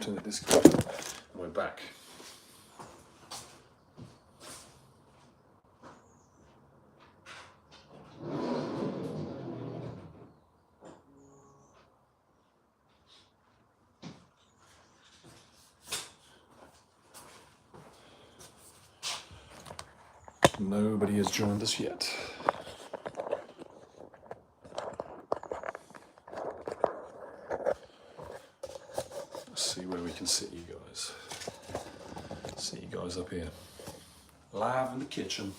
turn the disc off, and we're back. Nobody has joined us yet. Let's see where we can sit you guys. Sit you guys up here. Live in the kitchen.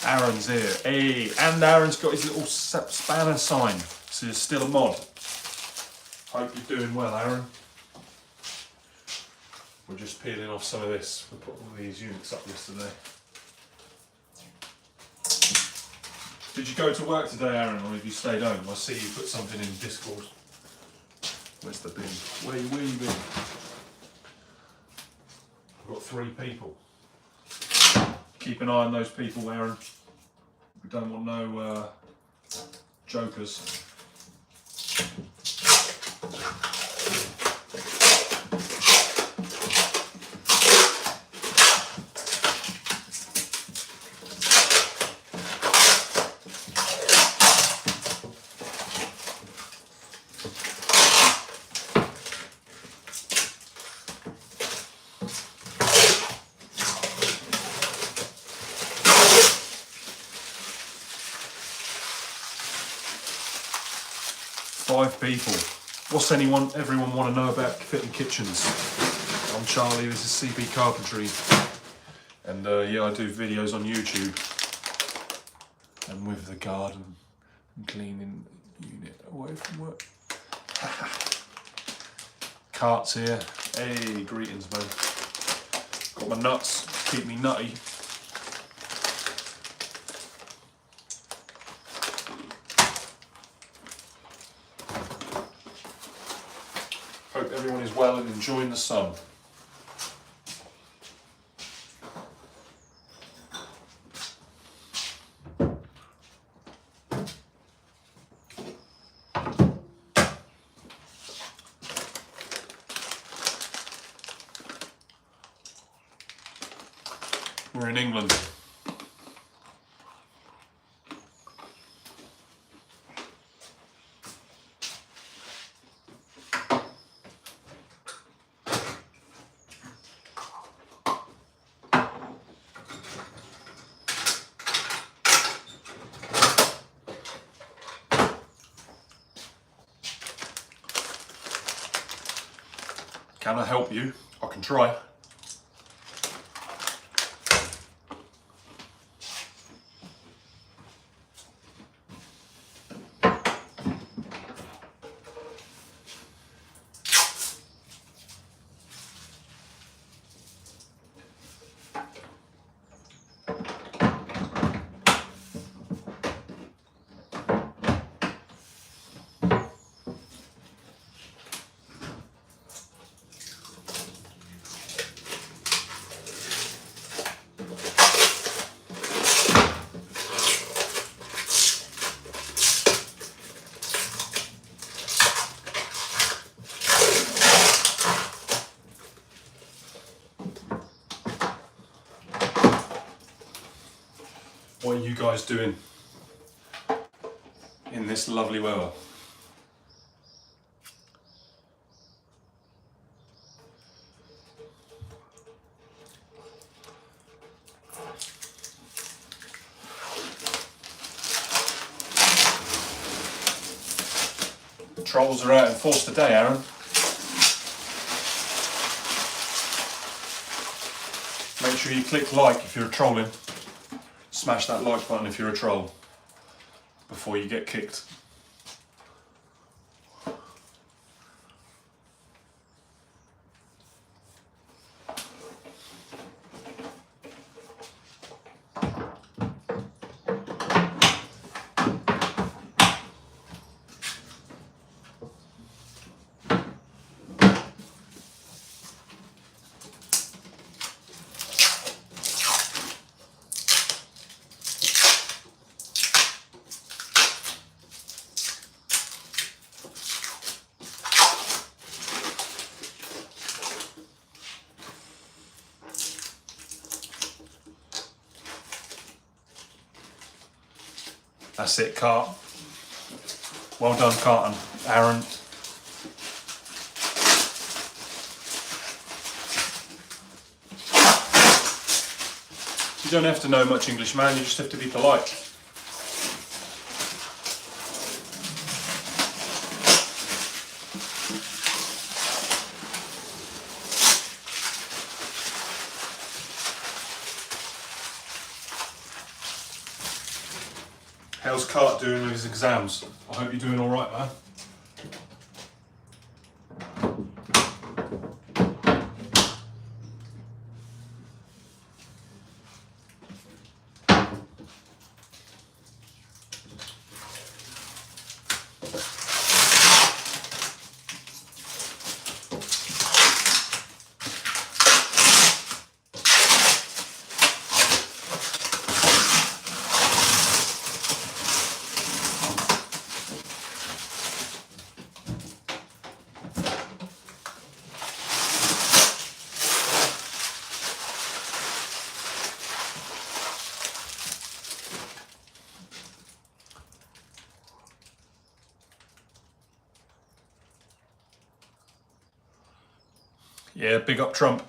Aaron's here. Hey, and Aaron's got his little spanner sign, so he's still a mod. Hope you're doing well, Aaron. We're just peeling off some of this. We put all these units up yesterday. Did you go to work today, Aaron, or have you stayed home? I see you put something in Discord. Where's the bin? Where you been? I've got 3 people. Keep an eye on those people, Aaron. We don't want no jokers. People. What's everyone want to know about fitting kitchens? I'm Charlie, this is CP Carpentry, and yeah, I do videos on YouTube, and with the garden and cleaning unit away from work. Cart's here. Hey, greetings, man. Got my nuts, keep me nutty. Hope everyone is well and enjoying the sun. We're in England. Can I help you? I can try. What are you guys doing in this lovely weather? Trolls are out in force today, Aaron. Make sure you click like if you're trolling. Smash that like button if you're a troll before you get kicked. That's it, Cart. Well done, Cart and Aaron. You don't have to know much English, man, you just have to be polite. How's Cart doing with his exams? I hope you're doing alright, man. Yeah, big up Trump.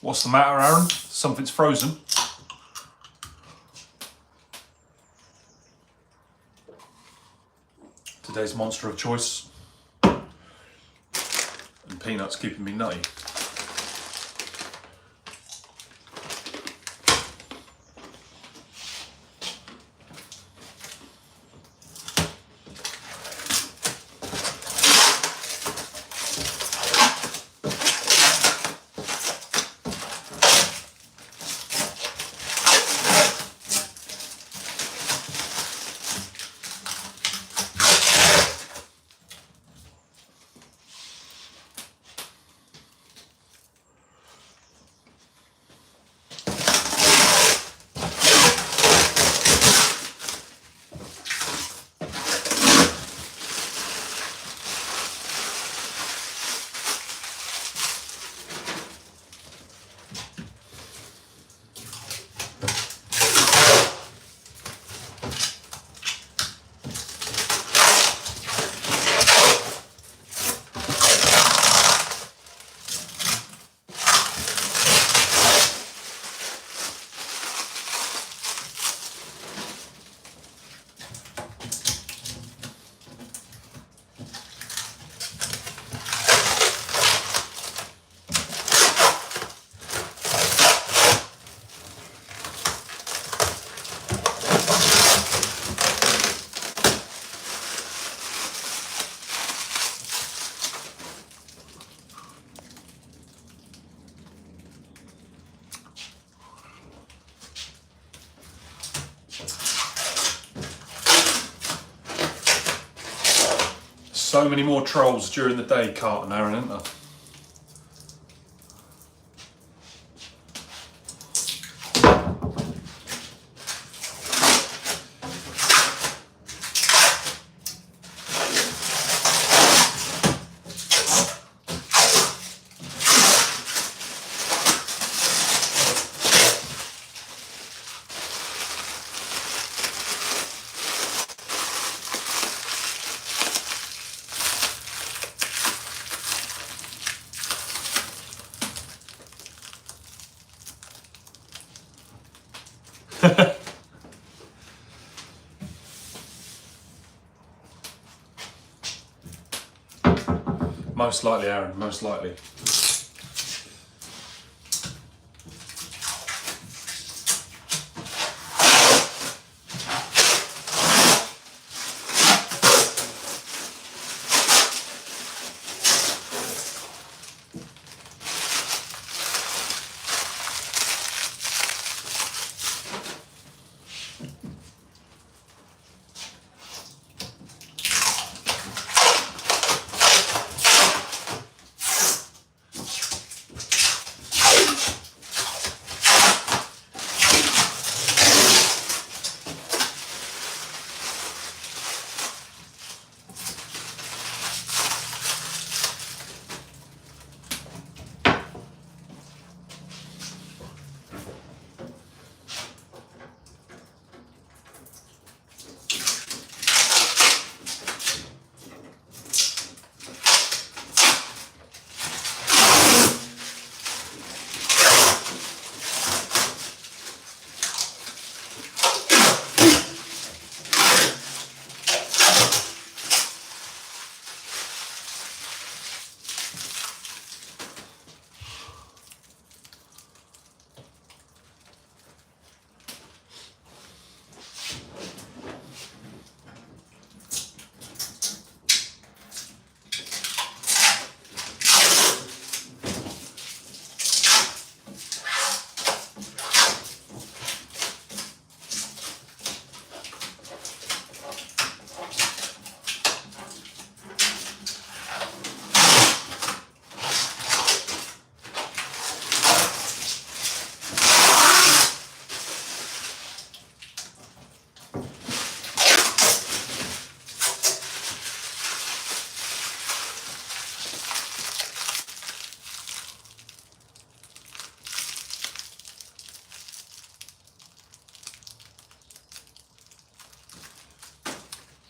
What's the matter, Aaron? Something's frozen. Today's monster of choice. And peanuts keeping me nutty. So many more trolls during the day, Cart and Aaron, isn't there? Most likely, Aaron, most likely.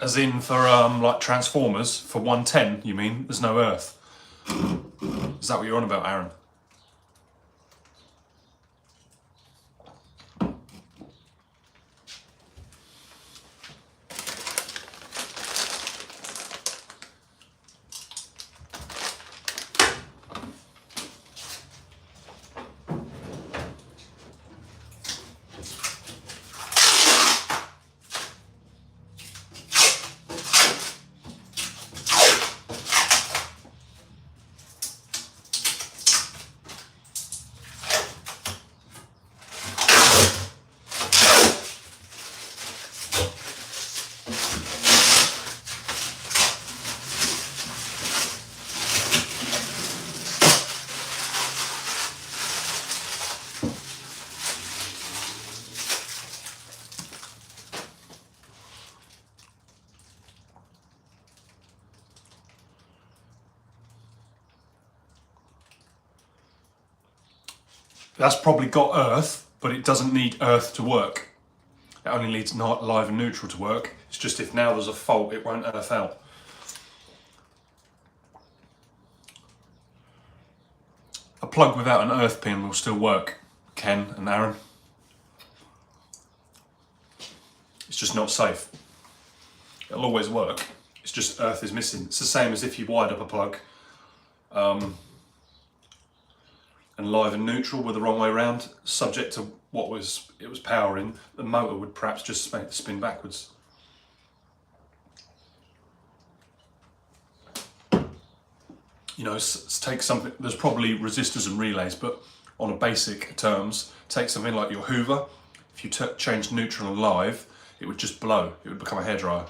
As in for like transformers, for 110, you mean? There's no earth. Is that what you're on about, Aaron? That's probably got earth, but it doesn't need earth to work. It only needs live and neutral to work. It's just if now there's a fault, it won't earth out. A plug without an earth pin will still work, Ken and Aaron. It's just not safe. It'll always work. It's just earth is missing. It's the same as if you wired up a plug and live and neutral were the wrong way around, subject to what it was powering, the motor would perhaps just spin backwards. You know, take something, there's probably resistors and relays, but on a basic terms, take something like your Hoover. If you change neutral and live, it would just blow. It would become a hairdryer.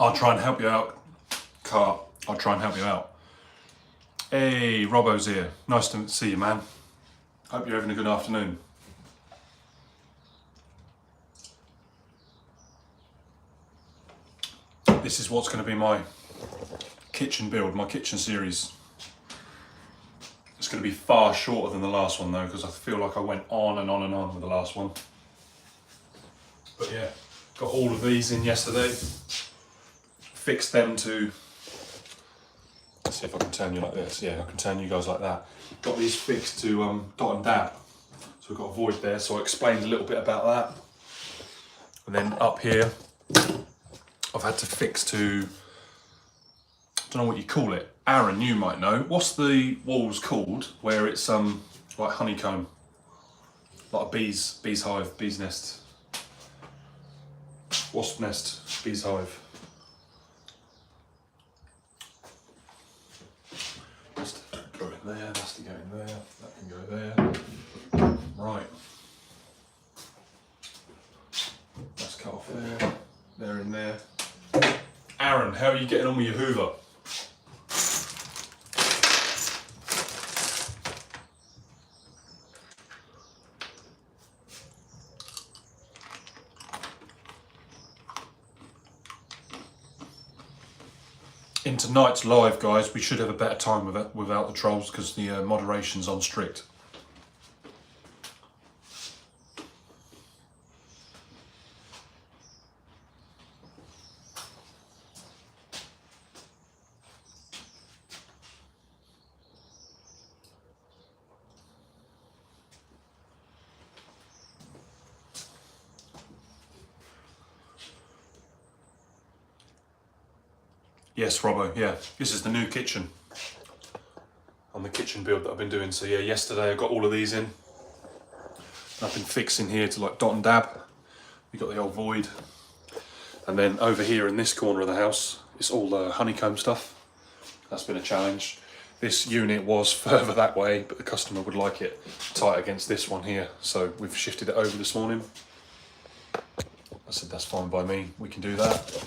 I'll try and help you out, Car. I'll try and help you out. Hey, Robbo's here. Nice to see you, man. Hope you're having a good afternoon. This is what's going to be my kitchen build, my kitchen series. It's going to be far shorter than the last one though, because I feel like I went on and on and on with the last one. But yeah, got all of these in yesterday. Fixed them to, let's see if I can turn you like this. Yeah, I can turn you guys like that. Got these fixed to dot and dab. So we've got a void there, so I explained a little bit about that. And then up here, I've had to fix to, I don't know what you call it. Aaron, you might know. What's the walls called where it's like honeycomb? Like a bee's hive, bee's nest. Wasp nest, bee's hive. That's to go in there, that's to go in there, that can go there. Right. That's cut off there, they're in there. Aaron, how are you getting on with your Hoover? In tonight's live, guys, we should have a better time without the trolls because the moderation's on strict. Yes, Robbo, yeah. This is the new kitchen. On the kitchen build that I've been doing. So yeah, yesterday I got all of these in. I've been fixing here to like dot and dab. We got the old void. And then over here in this corner of the house, it's all honeycomb stuff. That's been a challenge. This unit was further that way, but the customer would like it tight against this one here. So we've shifted it over this morning. I said that's fine by me, we can do that.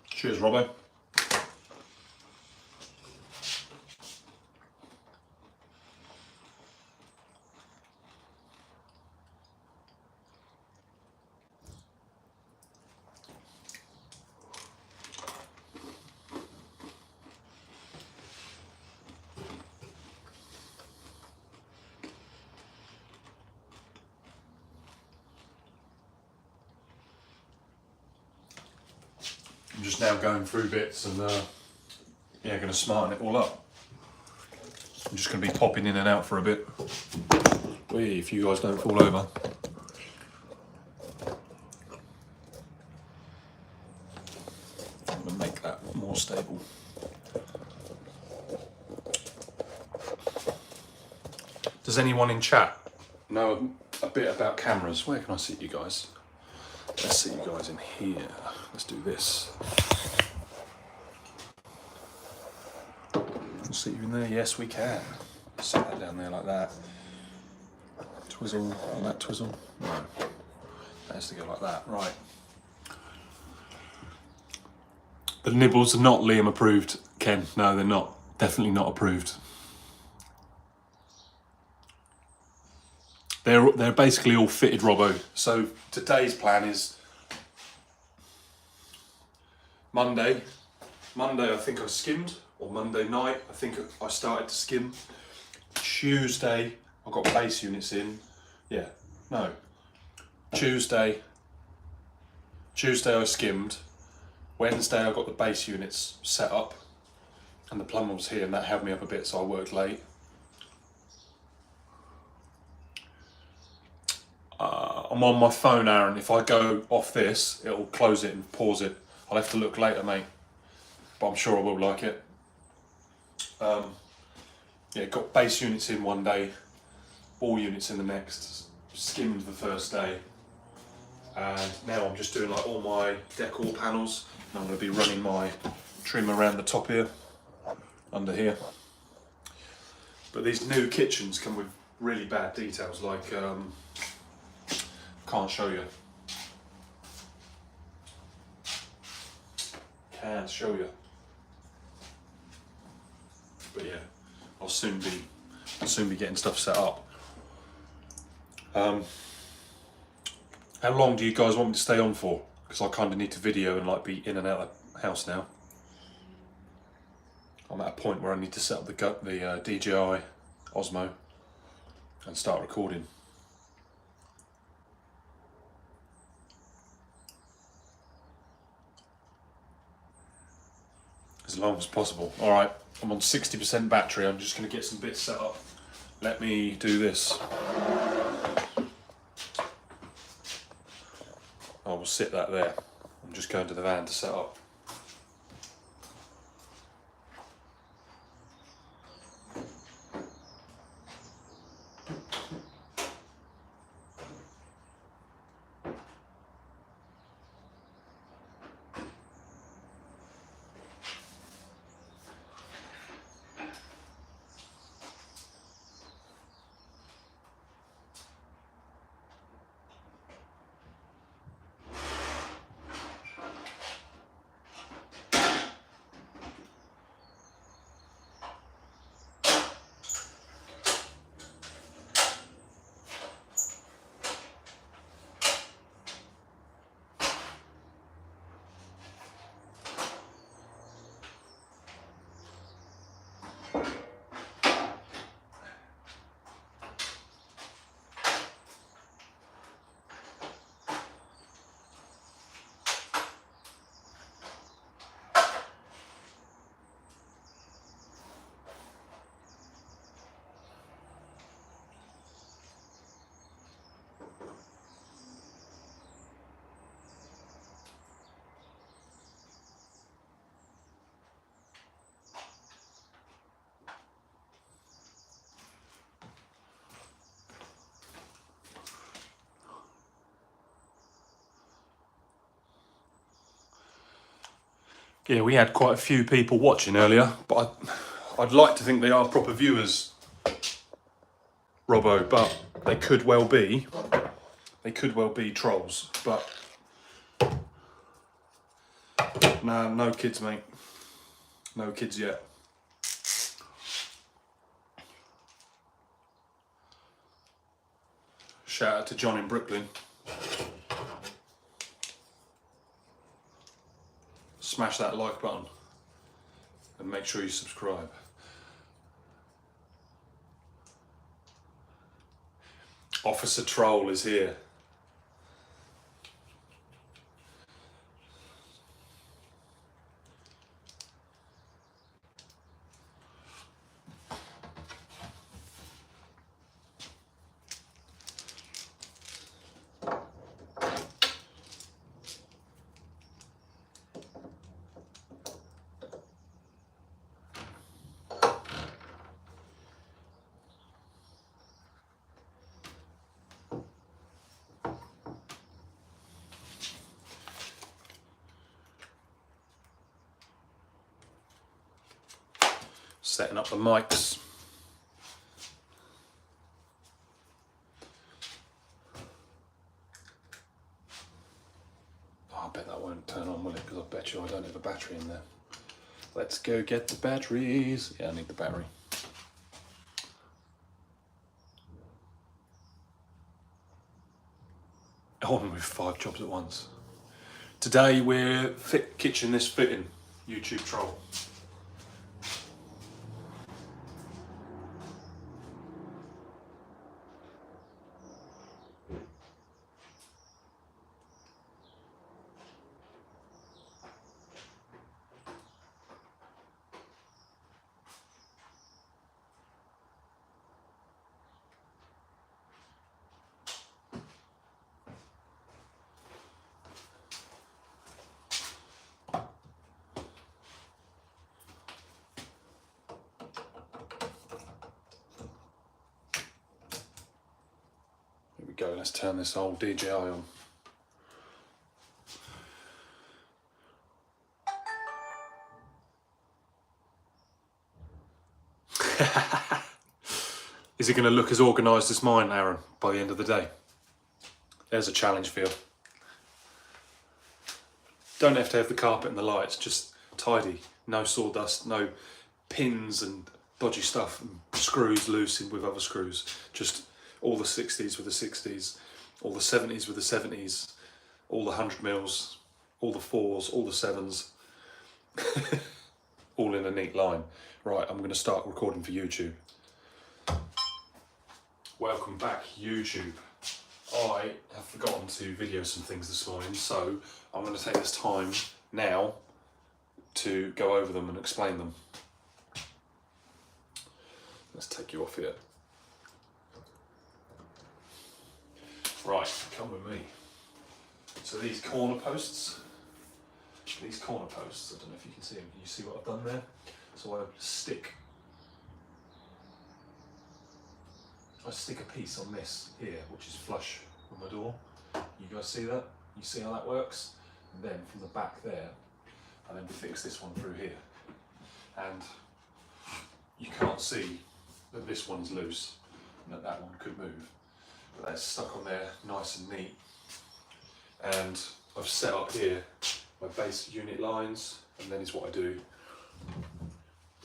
Cheers, Robbo. I'm just now going through bits and yeah, going to smarten it all up. I'm just going to be popping in and out for a bit. Whee, if you guys don't fall over. I'm going to make that more stable. Does anyone in chat know a bit about cameras? Where can I see you guys? Let's see you guys in here. Let's do this. See you in there? Yes, we can. Set that down there like that. Twizzle, and that twizzle. No. That has to go like that. Right. The nibbles are not Liam approved, Ken. No, they're not. Definitely not approved. They're basically all fitted, Robbo. So today's plan is Monday. Monday I think I skimmed, or Monday night I think I started to skim. Tuesday I got base units in. Yeah, no. Tuesday I skimmed. Wednesday I got the base units set up, and the plumber was here and that held me up a bit, so I worked late. I'm on my phone, Aaron. If I go off this, it'll close it and pause it. I'll have to look later, mate. But I'm sure I will like it. Yeah, got base units in one day, all units in the next. Skimmed the first day. And now I'm just doing like all my decor panels. And I'm going to be running my trim around the top here, under here. But these new kitchens come with really bad details, like can't show you. Can't show you. But yeah, I'll soon be getting stuff set up. How long do you guys want me to stay on for? Because I kind of need to video and like be in and out of the house now. I'm at a point where I need to set up the DJI Osmo and start recording. As long as possible. Alright, I'm on 60% battery. I'm just going to get some bits set up. Let me do this. I will sit that there. I'm just going to the van to set up. Yeah, we had quite a few people watching earlier, but I'd like to think they are proper viewers, Robbo, but they could well be. They could well be trolls, but nah, no kids, mate. No kids yet. Shout out to John in Brooklyn. Smash that like button and make sure you subscribe. Officer Troll is here. Setting up the mics. Oh, I bet that won't turn on, will it? Because I bet you I don't have a battery in there. Let's go get the batteries. Yeah, I need the battery. On with 5 jobs at once. Today we're kitchen this fitting, YouTube troll. Here we go, let's turn this old DJI on. Is it going to look as organised as mine, Aaron, by the end of the day? There's a challenge for you. Don't have to have the carpet and the lights, just tidy. No sawdust, no pins and dodgy stuff, and screws loose in with other screws. Just all the 60s with the 60s, all the 70s with the 70s, all the 100 mils, all the 4s, all the 7s, all in a neat line. Right, I'm going to start recording for YouTube. Welcome back, YouTube. I have forgotten to video some things this morning, so I'm going to take this time now to go over them and explain them. Let's take you off here. Right, come with me. So these corner posts, I don't know if you can see them. Can you see what I've done there? So I stick a piece on this here, which is flush with my door. You guys see that? You see how that works? And then from the back there, I then fix this one through here. And you can't see that this one's loose and that one could move. But that's stuck on there nice and neat. And I've set up here my base unit lines, and then is what I do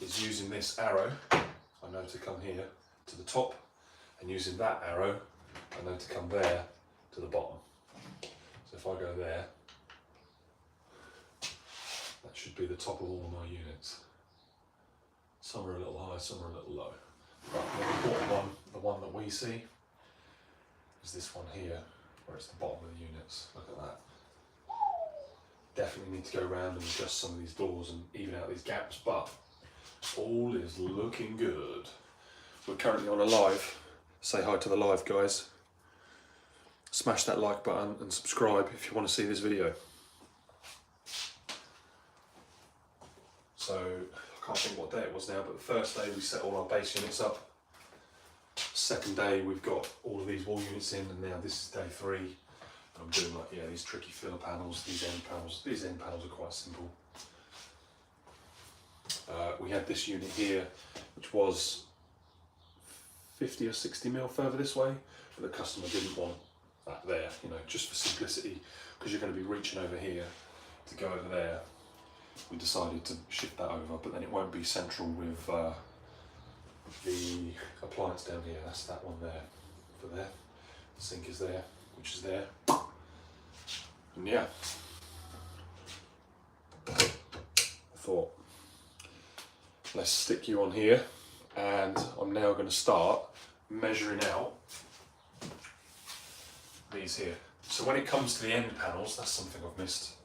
is using this arrow, I know to come here to the top, and using that arrow, I know to come there to the bottom. So if I go there, that should be the top of all of my units. Some are a little high, some are a little low. Right, the important one, the one that we see, is this one here, where it's the bottom of the units. Look at that. Definitely need to go around and adjust some of these doors and even out these gaps, but all is looking good. We're currently on a live. Say hi to the live guys. Smash that like button and subscribe if you want to see this video. So, I can't think what day it was now, but the first day we set all our base units up. Second day we've got all of these wall units in, and now this is day 3. And I'm doing these tricky filler panels, these end panels. These end panels are quite simple. We had this unit here, which was 50 or 60 mil further this way, but the customer didn't want that there, just for simplicity, because you're going to be reaching over here to go over there. We decided to shift that over, but then it won't be central with the appliance down here. That's that one there, for there. The sink is there, which is there. And yeah, I thought, let's stick you on here, and I'm now going to start measuring out these here. So when it comes to the end panels, that's something I've missed.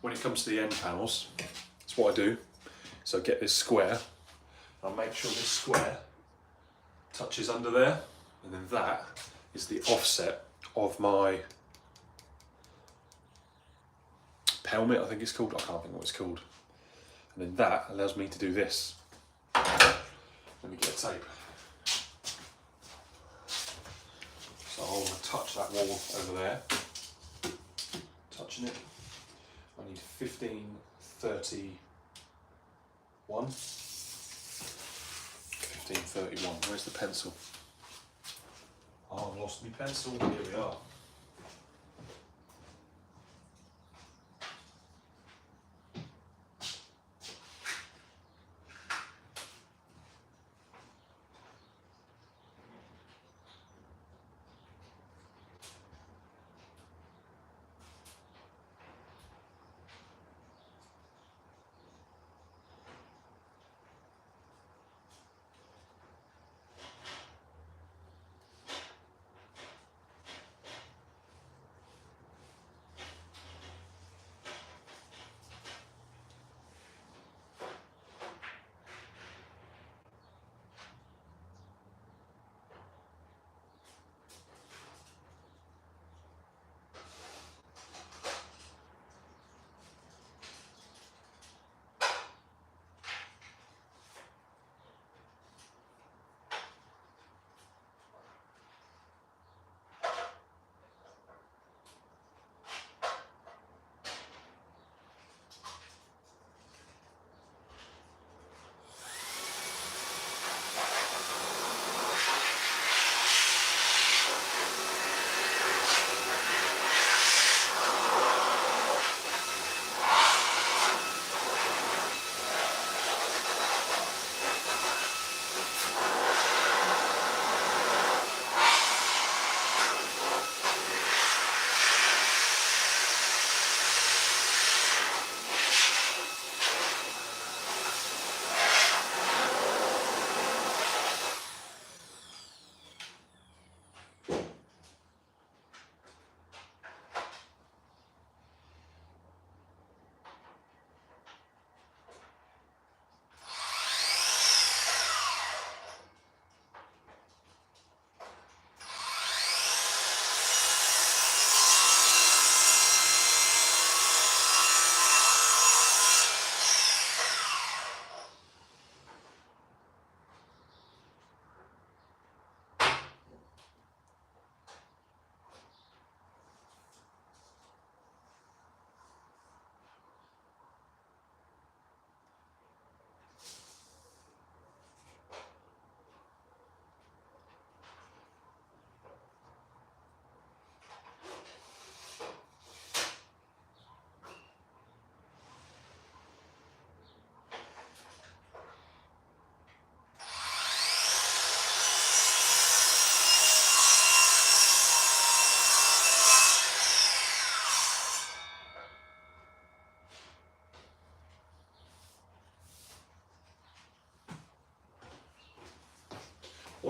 When it comes to the end panels, that's what I do. So I get this square, I'll make sure this square touches under there, and then that is the offset of my pelmet, I think it's called. I can't think what it's called. And then that allows me to do this. Let me get a tape. So I want to touch that wall over there. Touching it. I need 1531. 1531. Where's the pencil? Oh, I've lost my pencil. Here we are.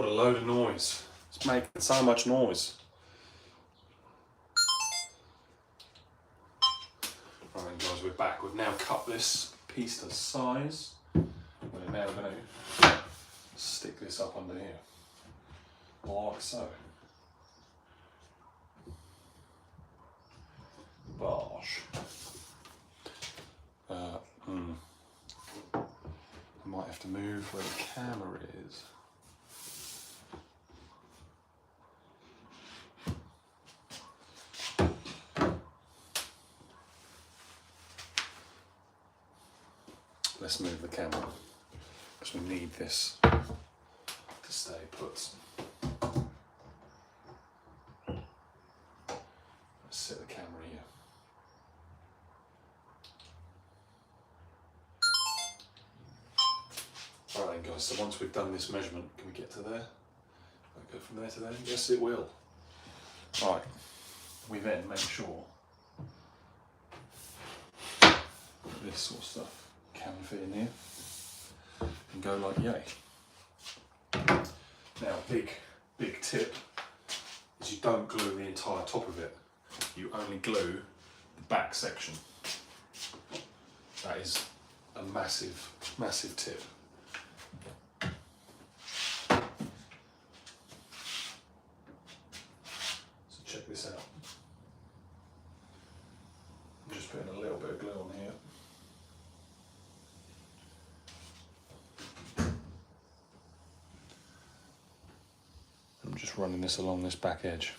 What a load of noise. It's making so much noise. Right then guys, we're back. We've now cut this piece to size. We're now going to stick this up under here, like so. Bosh. I might have to move where the camera is. Let's move the camera because we need this to stay put. Let's set the camera here. Alright then guys, so once we've done this measurement, can we get to there? Will it go from there to there? Yes it will. Alright, we then make sure that this sort of stuff can fit in here and go like yay. Now big tip is you don't glue the entire top of it, you only glue the back section. That is a massive tip. Check this out. I'm just putting a little bit of glue on here. I'm just running this along this back edge.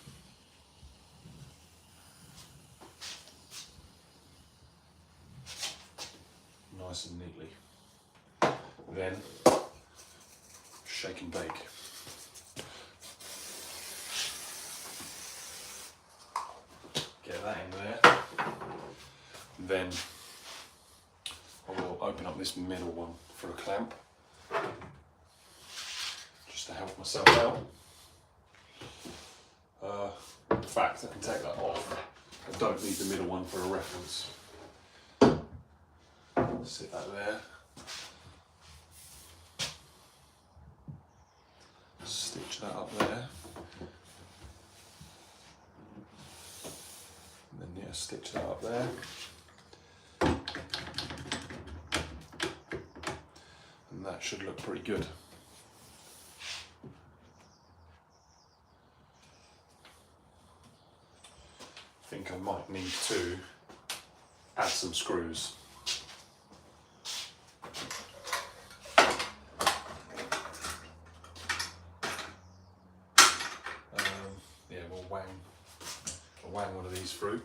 Nice and neatly. Then shake and bake. Get that in there. Then I will open up this middle one for a clamp, just to help myself out. In fact, I can take that off. I don't need the middle one for a reference. Sit that there. Stitch that up there. And then yeah, stitch that up there. And that should look pretty good. I think I might need to add some screws. Yeah, we'll wang one of these through.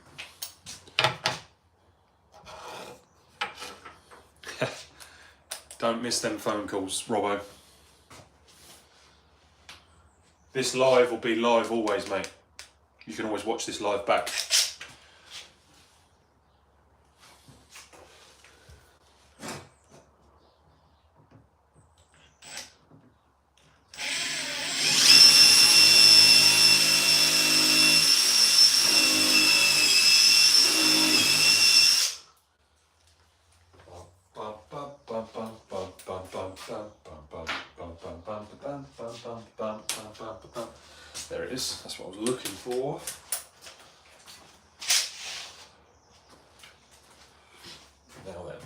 Don't miss them phone calls, Robbo. This live will be live always, mate. You can always watch this live back. There it is, that's what I was looking for. Now then.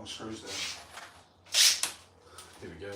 Screws there. Here we go.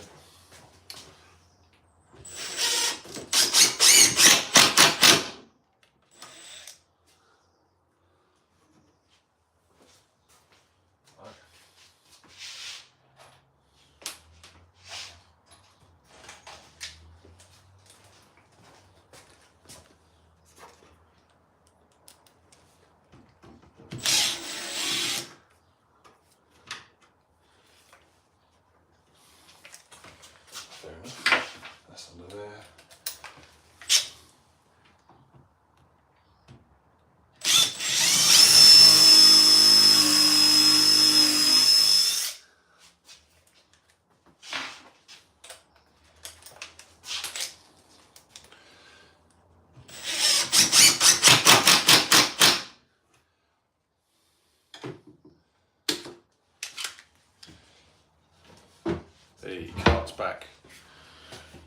Hey, cart's back.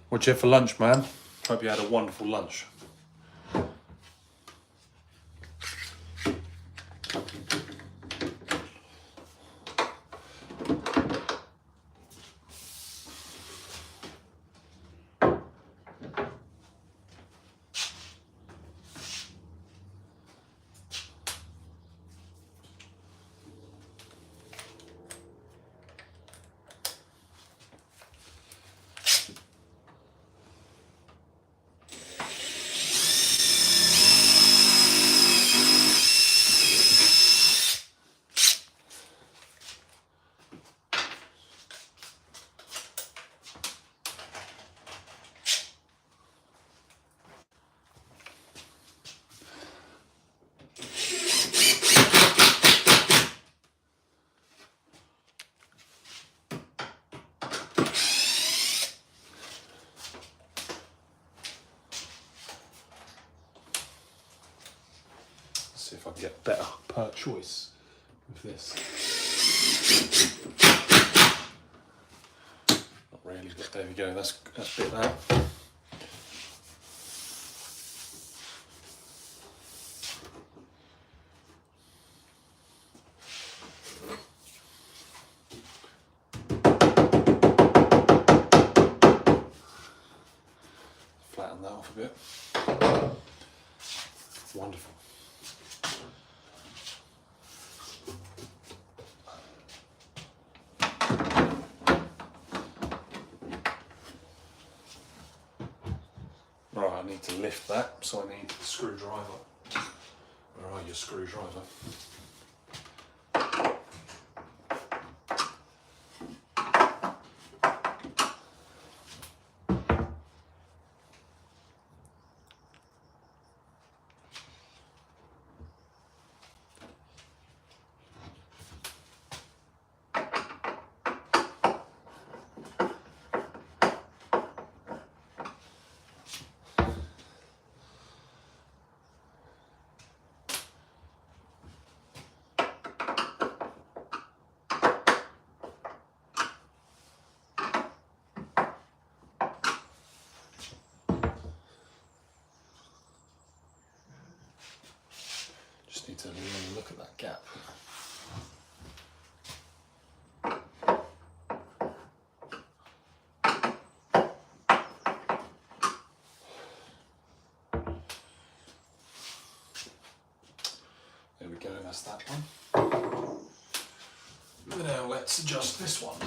What'd you have for lunch, man? Hope you had a wonderful lunch. See if I can get better per choice with this. Not really, but there we go. That's bit that. Flatten that off a bit. Wonderful. Right, I need to lift that, so I need a screwdriver. Where are your screwdriver? Need to really look at that gap. There we go, that's that one. Now let's adjust this one.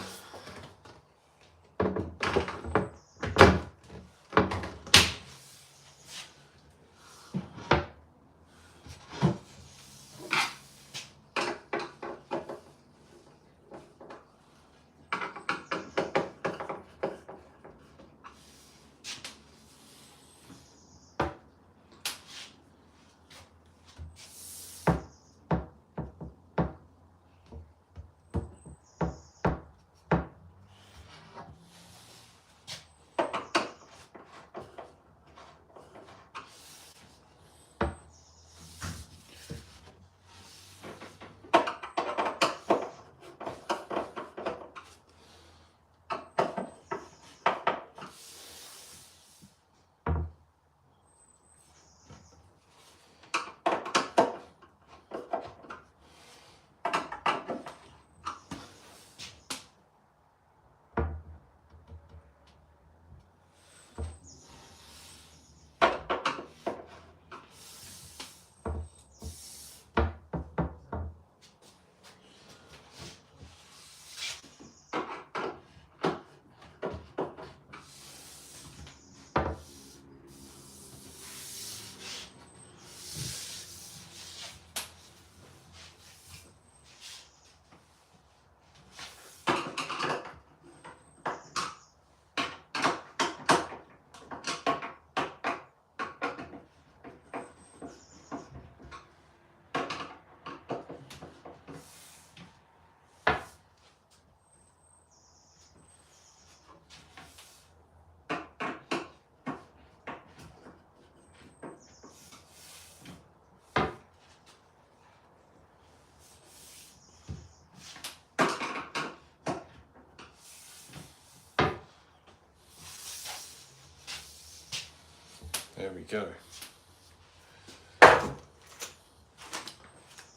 There we go.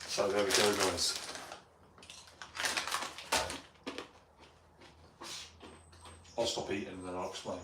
So there we go, guys. I'll stop eating and then I'll explain.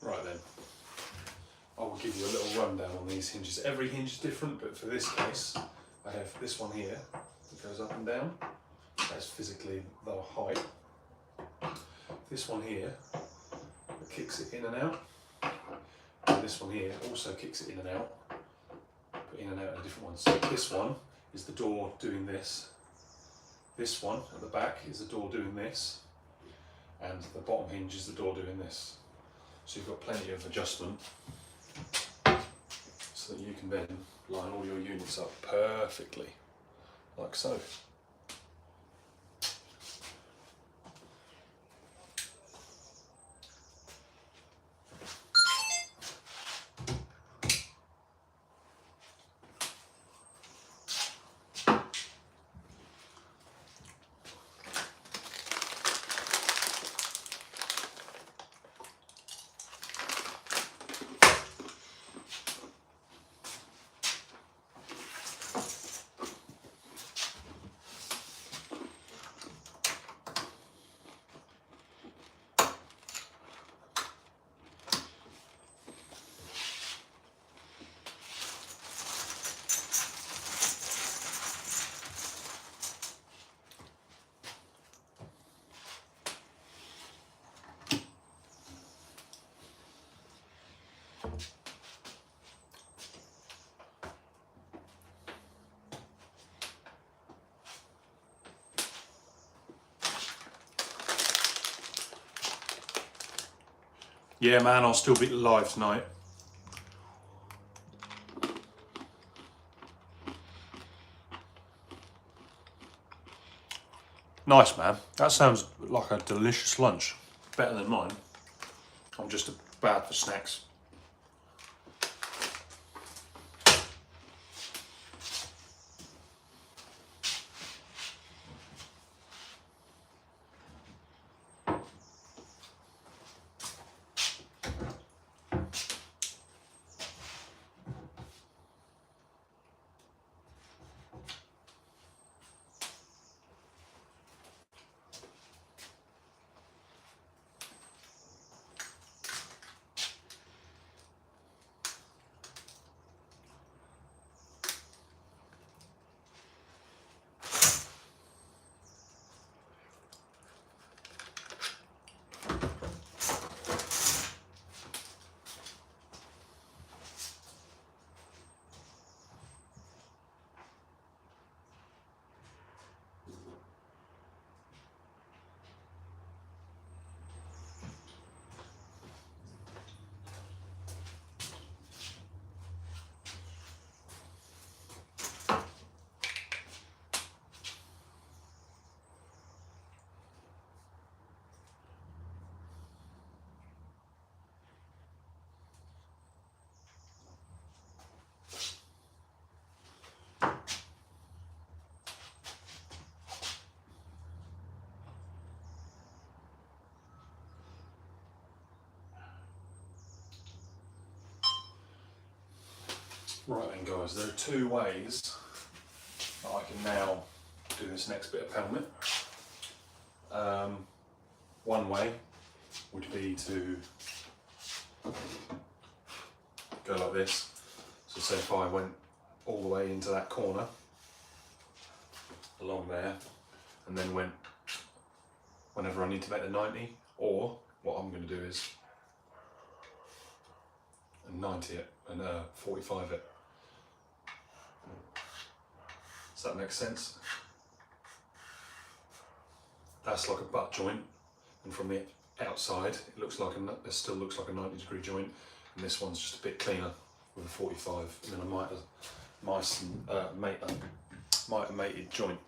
Right then, I will give you a little rundown on these hinges. Every hinge is different, but for this case, I have this one here that goes up and down. That's physically the height. This one here that kicks it in and out. And this one here also kicks it in and out, but in and out in a different one. So this one is the door doing this. This one at the back is the door doing this. And the bottom hinge is the door doing this. So you've got plenty of adjustment so that you can then line all your units up perfectly, like so. Yeah, man, I'll still be live tonight. Nice, man. That sounds like a delicious lunch. Better than mine. I'm just bad for snacks. Right then, guys, there are two ways that I can now do this next bit of pelmet. One way would be to go like this. So say if I went all the way into that corner, along there, and then went whenever I need to make the 90, or what I'm going to do is and 90 it and 45 it. Does that make sense? That's like a butt joint, and from the outside it looks like it still looks like a 90-degree joint, and this one's just a bit cleaner with a 45. And then I might have mated joint.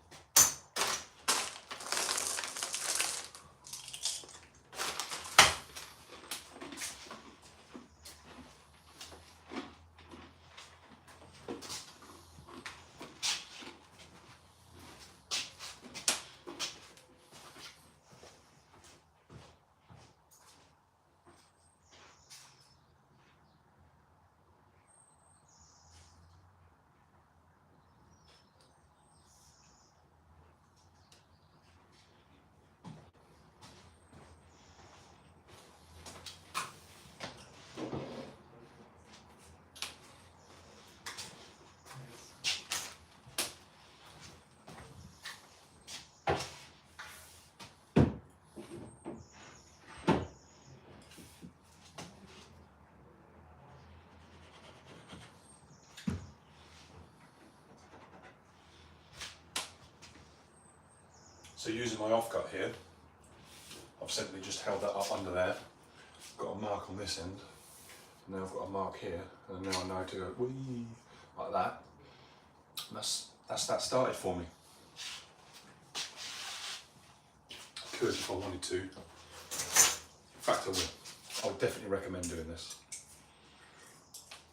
So using my offcut here, I've simply just held that up under there, got a mark on this end, and now I've got a mark here, and now I know to go whee, like that. And that's that started for me. I could if I wanted to. In fact I will. I would definitely recommend doing this.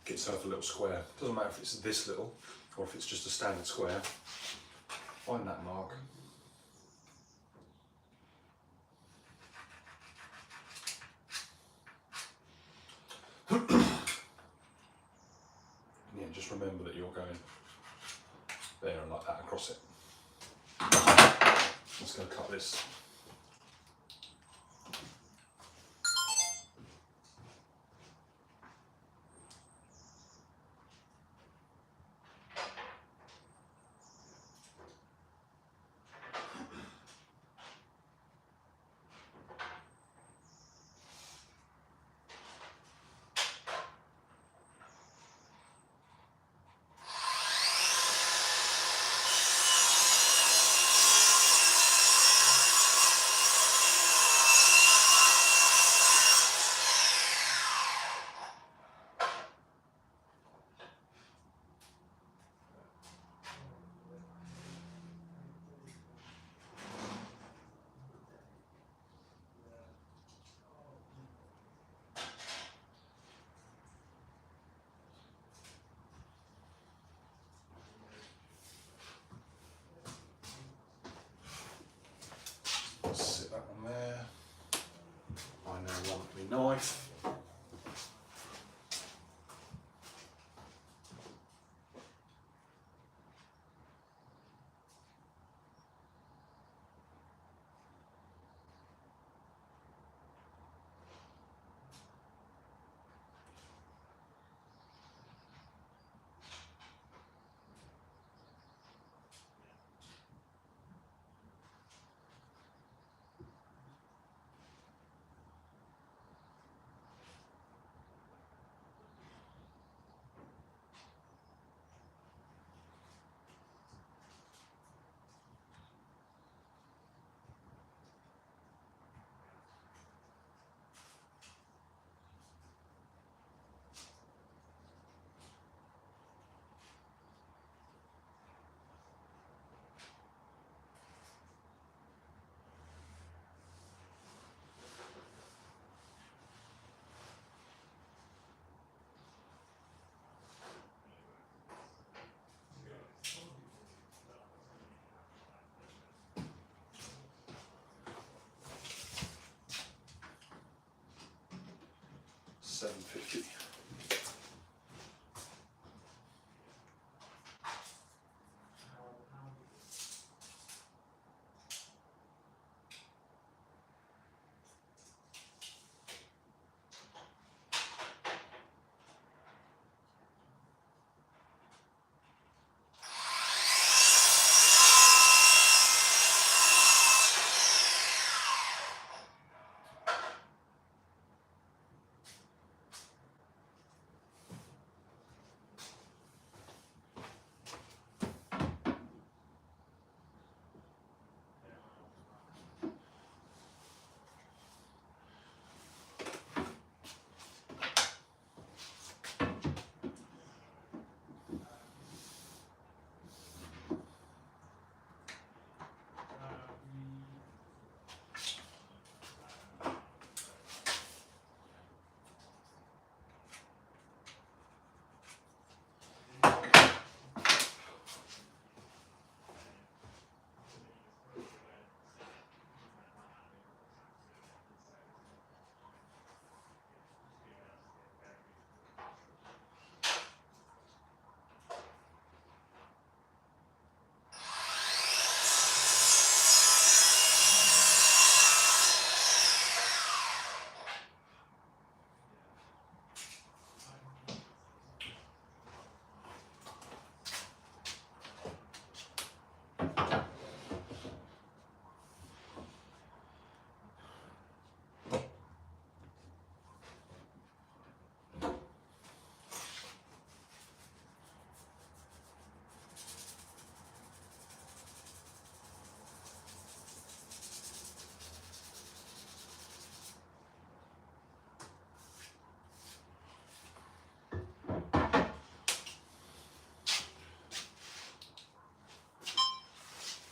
Get yourself a little square. Doesn't matter if it's this little or if it's just a standard square. Find that mark. Yeah, just remember that you're going there and like that across it. I'm just going to cut this. Sit that one there. I now want my knife.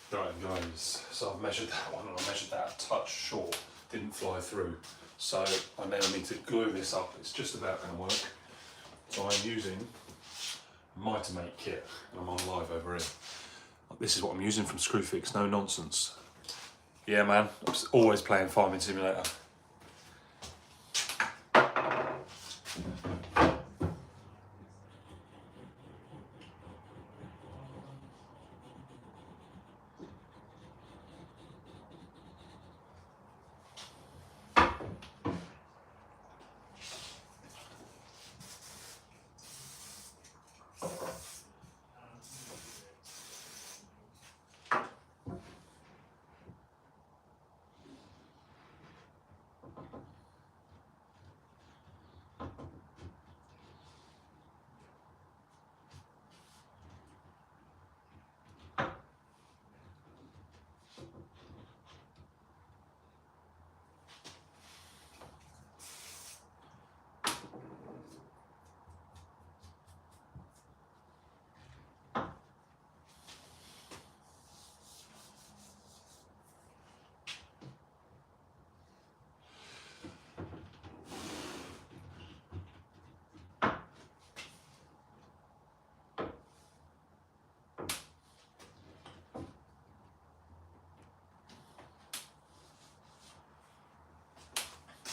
Right guys, so I've measured that one and I measured that a touch short, didn't fly through. So I now need to glue this up, it's just about going to work. So I'm using a Mitomate kit and I'm on live over here. This is what I'm using from Screwfix, no nonsense. Yeah man, I'm always playing Farming Simulator.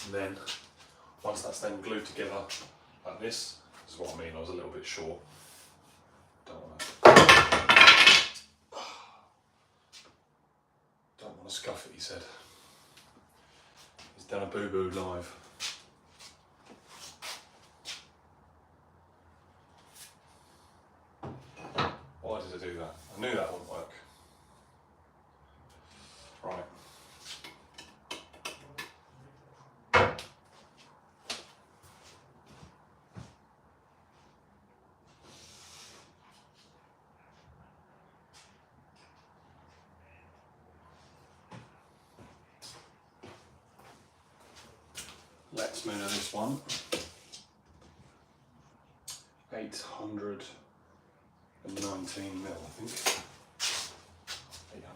And then, once that's then glued together like this is what I mean, I was a little bit short. Don't want to scuff it, he said. He's done a boo-boo live. Why did I do that? I knew that wouldn't work. Right. Let's measure this one. 819 mil, I think. 819.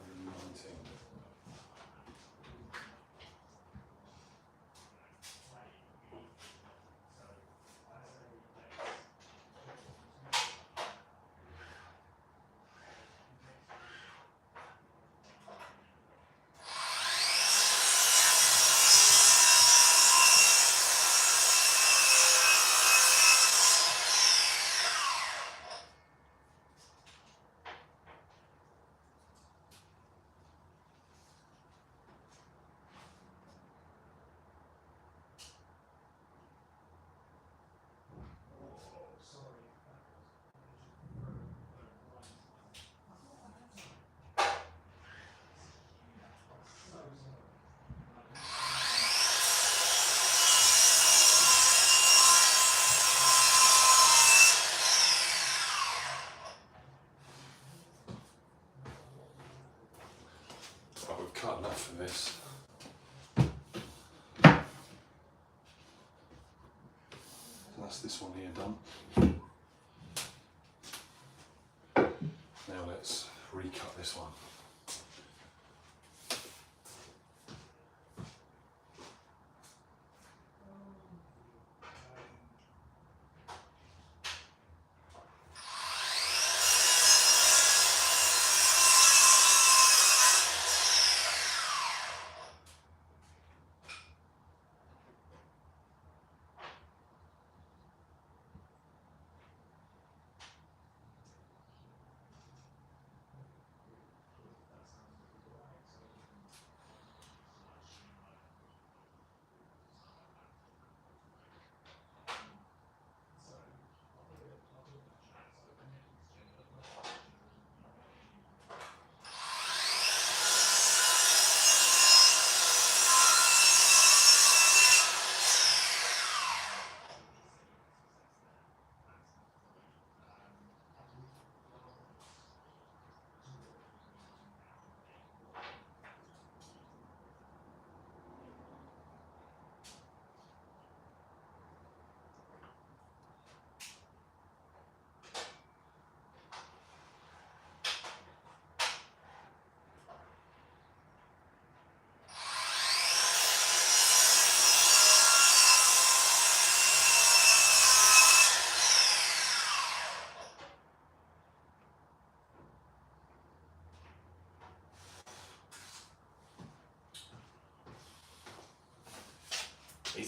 Right, we've cut enough for this. That's this one here done. Now let's recut this one.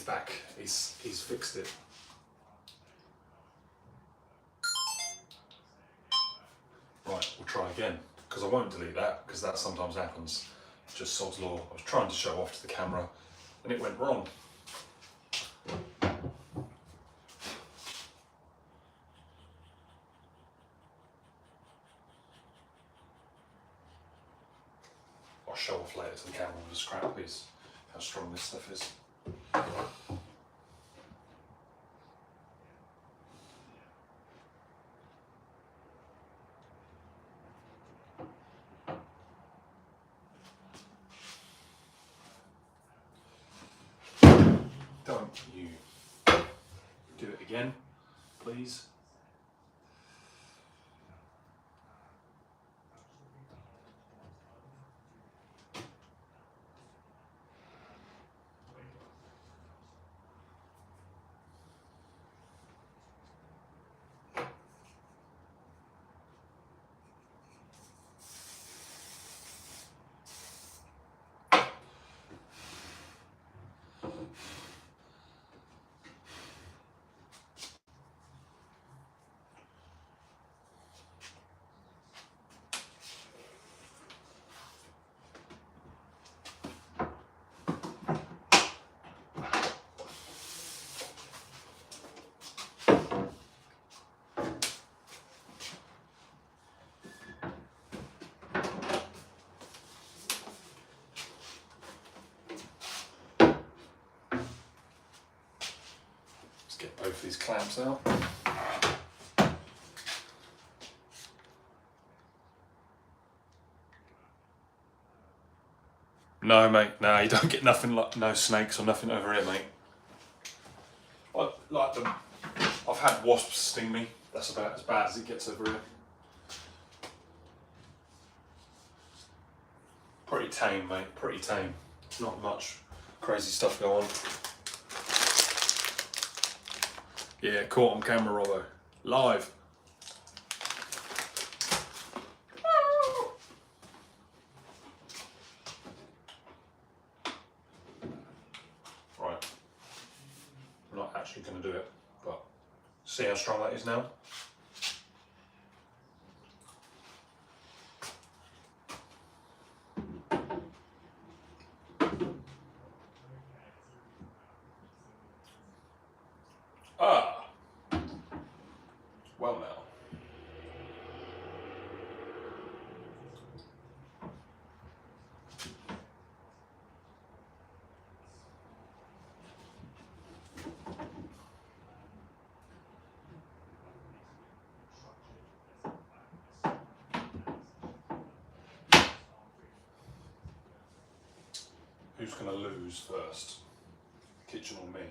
he's back. He's fixed it. Right, we'll try again, because I won't delete that, because that sometimes happens. Just sod's law. I was trying to show off to the camera and it went wrong. I'll show off later to the camera with a scrap piece how strong this stuff is. Don't you do it again, please. Get both of these clamps out. No, mate, no, you don't get nothing like no snakes or nothing over here, mate. I like them. I've had wasps sting me. That's about as bad as it gets over here. Pretty tame, mate, pretty tame. Not much crazy stuff going on. Yeah, caught on camera, Robbo. Live. Right. I'm not actually going to do it, but see how strong that is now? Ah. Well now. Who's going to lose first? Kitchen or me?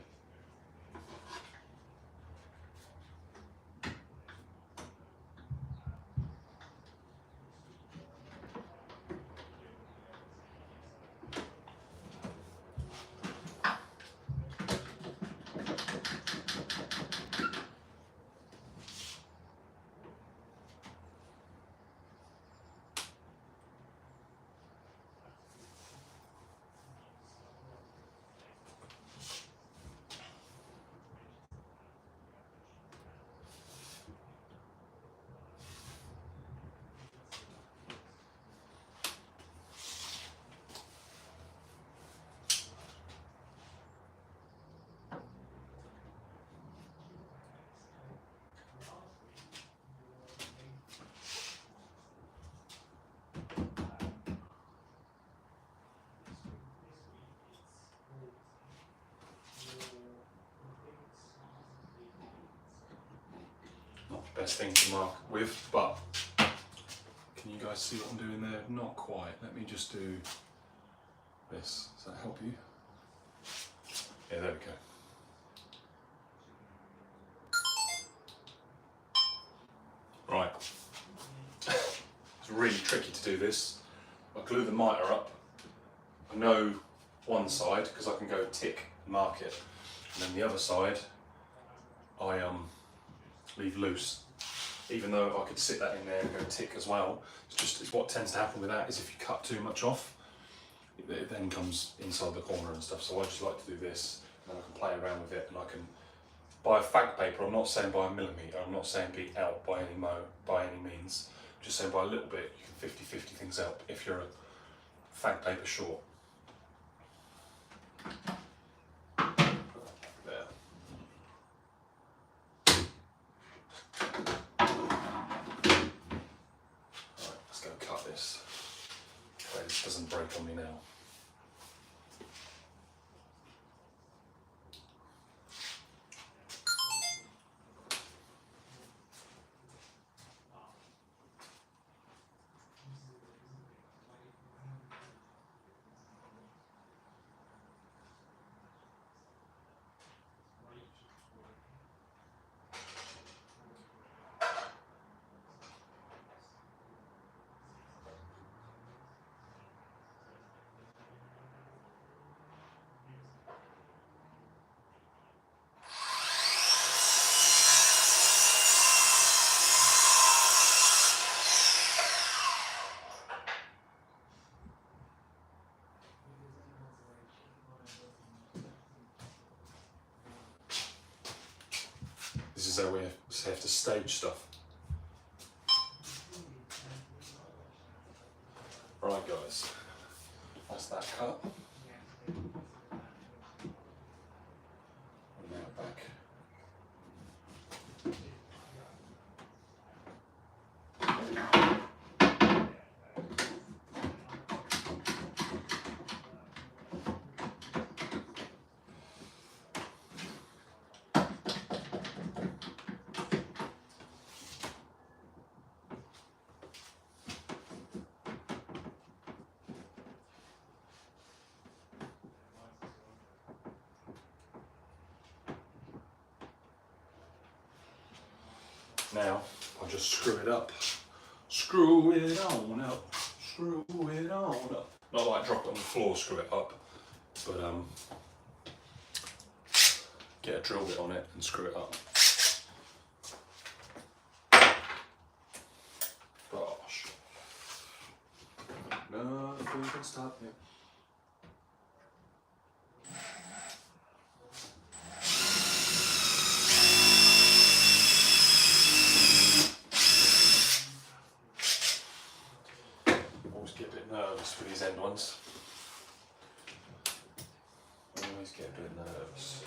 Best thing to mark with, but can you guys see what I'm doing there? Not quite. Let me just do this. Does that help you? Yeah, there we go. Right. It's really tricky to do this. I glue the mitre up. I know one side because I can go tick and mark it, and then the other side I leave loose. Even though I could sit that in there and go tick as well, it's what tends to happen with that is if you cut too much off, it then comes inside the corner and stuff. So I just like to do this, and I can play around with it, and I can buy a fag paper. I'm not saying by a millimetre, I'm not saying be out by any means, I'm just saying by a little bit you can 50-50 things out if you're a fag paper short. There. Right, let's go cut this. Pray this doesn't break on me now. This is how we have to stage stuff. Right guys, that's that cut. And now back. Now, I'll just screw it up. Screw it on up. Screw it on up. Not like drop it on the floor, screw it up, but get a drill bit on it and screw it up. Gosh. Nothing can stop me. Nervous for these end ones. Always get a bit nervous.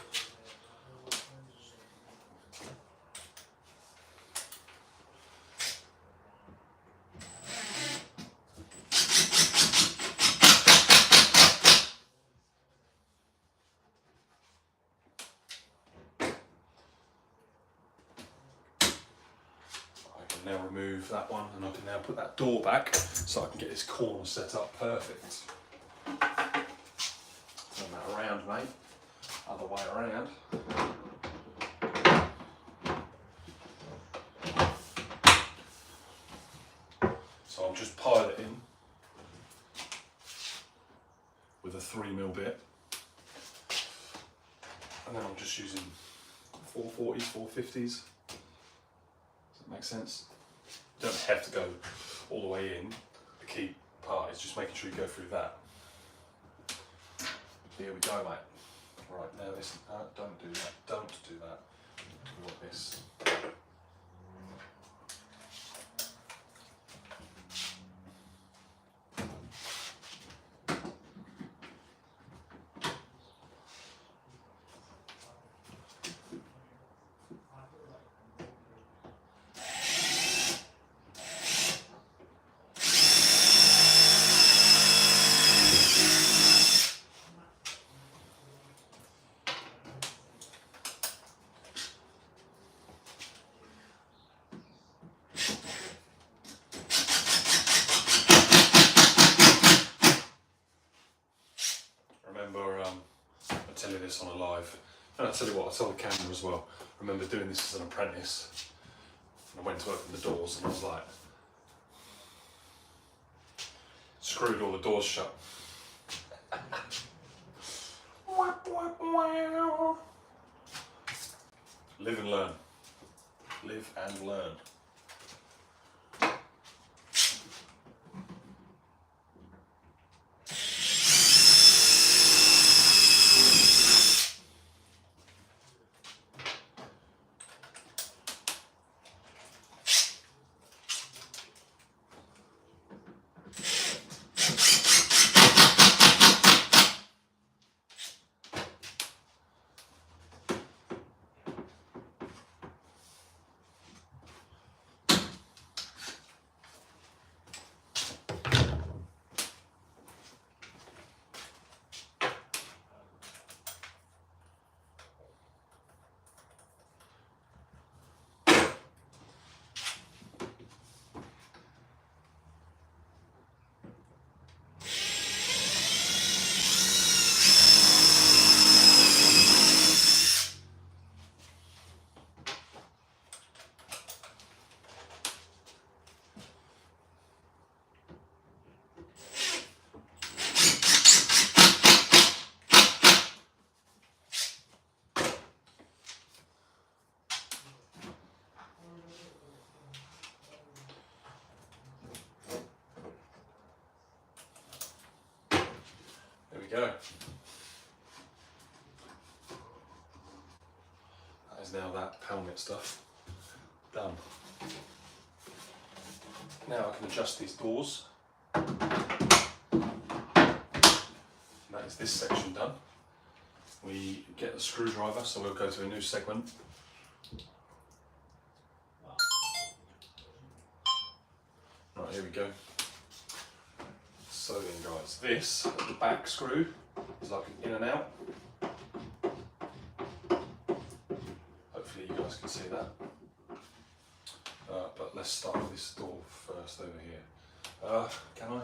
Now remove that one, and I can now put that door back so I can get this corner set up perfect. Turn that around, mate. Other way around. So I'm just piloting with a 3mm bit, and then I'm just using 440s, 450s. Does that make sense? You don't have to go all the way in. The key part is just making sure you go through that. Here we go, mate. Right, now listen, don't do that, don't do that. We want this. I tell you this on a live, and I tell you what, I tell the camera as well. I remember doing this as an apprentice, and I went to open the doors and I was like, screwed all the doors shut. Live and learn. Live and learn. go. That is now that pelmet stuff done. Now I can adjust these doors. And that is this section done. We get the screwdriver, so we'll go to a new segment. Right, here we go. So then guys, this, the back screw, is like an in and out. Hopefully you guys can see that. But let's start with this door first over here. Can I?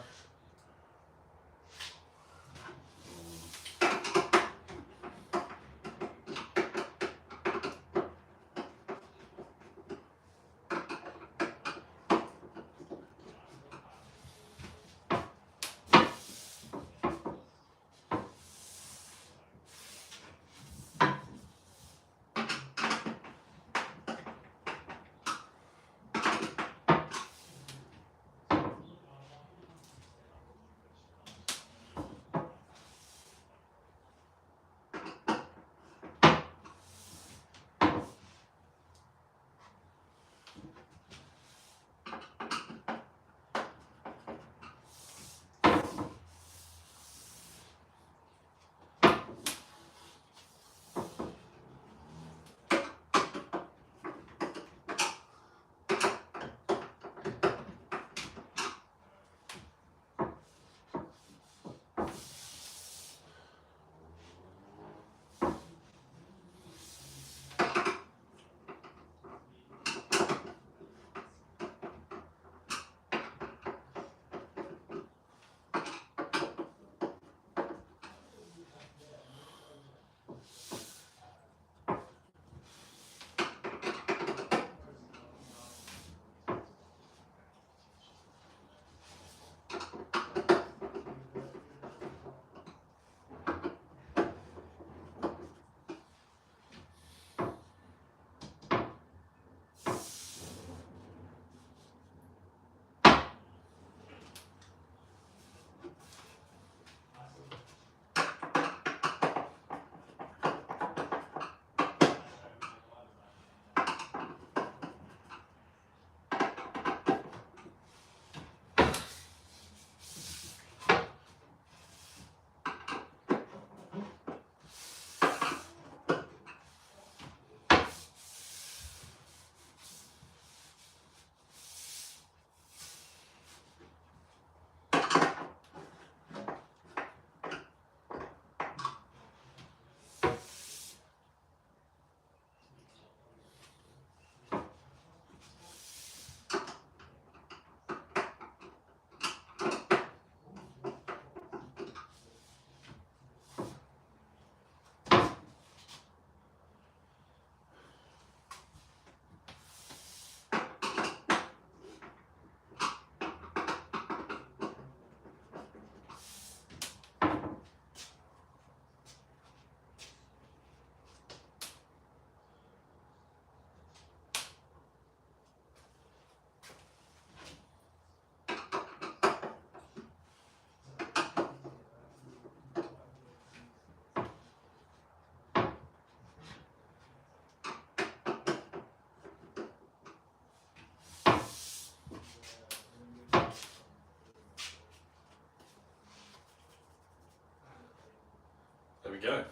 There we go.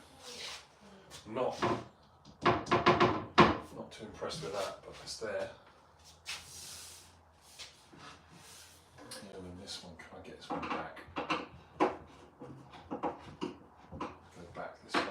Not too impressed with that, but it's there. Yeah, then this one, can I get this one back? Go back this way.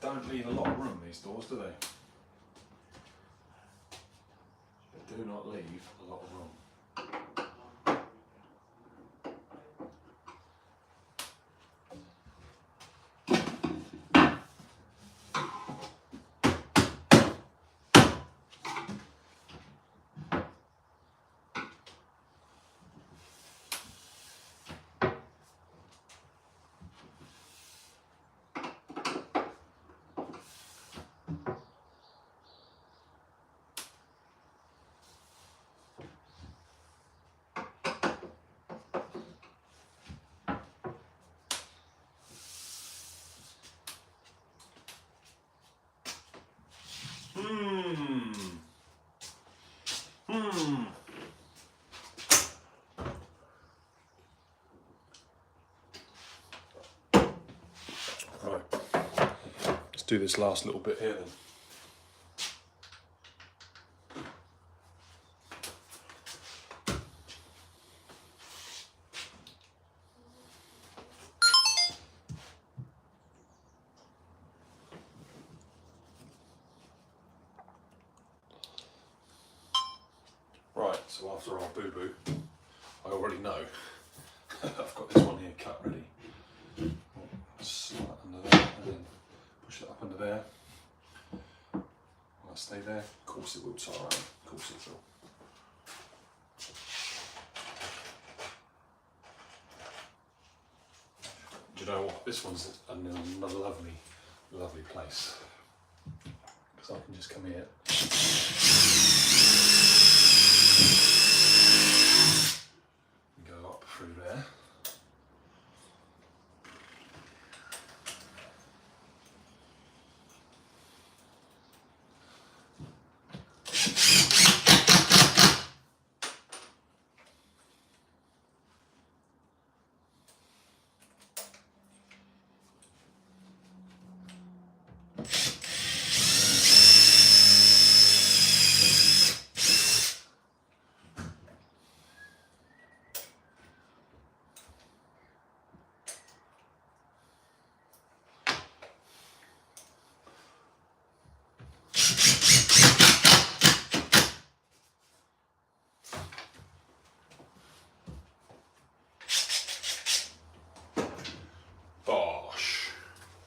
Don't leave a lot of room, these doors, do they? They do not leave a lot of room. do this last little bit here then. Right, so after our boo-boo, I already know I've got this one here cut ready. Slide under there and then push it up under there. Will that stay there? Of course it will, it's alright. Of course it will. Do you know what? This one's another lovely, lovely place. Because I can just come here. Go up through there.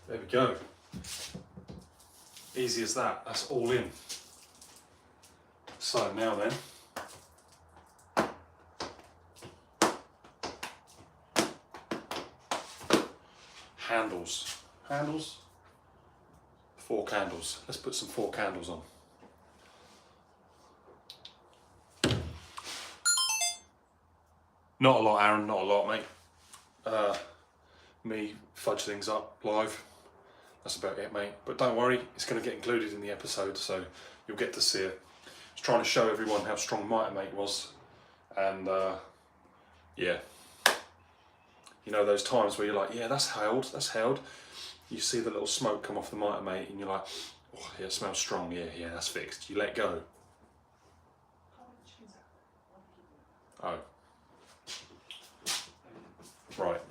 There we go. Easy as that. That's all in. So now then, handles. Handles? 4 candles. Let's put some 4 candles on. Not a lot, Aaron, not a lot, mate. Me fudge things up live. That's about it, mate. But don't worry, it's going to get included in the episode, so you'll get to see it. I was trying to show everyone how strong Mite was, and yeah. You know those times where you're like, yeah, that's held, that's held. You see the little smoke come off the Mite, and you're like, oh, yeah, it smells strong, yeah, that's fixed. You let go. Oh. Right.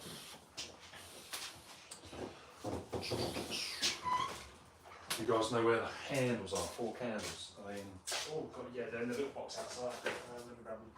You guys know where the handles are, 4 candles. I mean, oh god, yeah, they're in the little box outside. Let me grab them.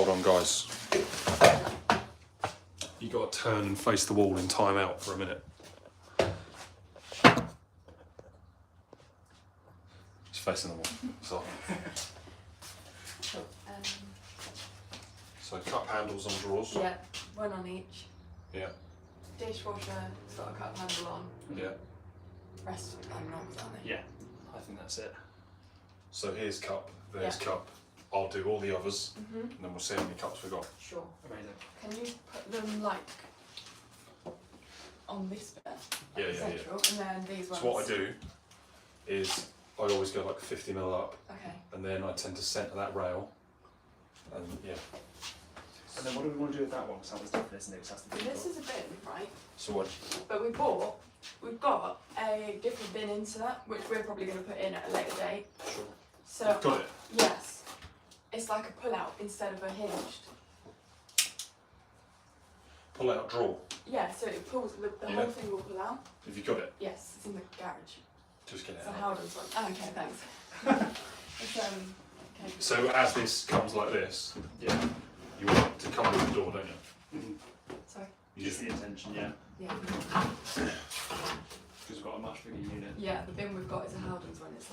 hold on, guys. You got to turn and face the wall in timeout for a minute. It's facing the wall. So cup handles on drawers. Yeah, one on each. Yeah. Dishwasher, it's got a cup handle on. Yeah. Rest I'm not done it. Yeah, I think that's it. So here's cup, there's cup. I'll do all the others, and then we'll see how many cups we got. Sure. Amazing. Can you put them like on this bit? Yeah, central, and then these ones. So what I do is I always go like 50 mil up, Okay. and then I tend to centre that rail, and yeah. And then what do we want to do with that one? Because that was different, isn't it? 'Cause that's the big This one. is a bin, right? So what? But we've got a different bin insert, which we're probably going to put in at a later date. Sure. So You've got it? Yes. It's like a pull-out instead of a hinged. Pull out drawer. Yeah, so it pulls, the whole thing will pull out. Have you got it? Yes, it's in the garage. Just get it It's a out. Howden's one. Oh, okay, thanks. It's, okay. So as this comes like this, Yeah. you want it to come out the door, don't you? Sorry. You Just just the intention, yeah. Yeah. Because we've got a much bigger unit. Yeah, the bin we've got is a Howden's one. It's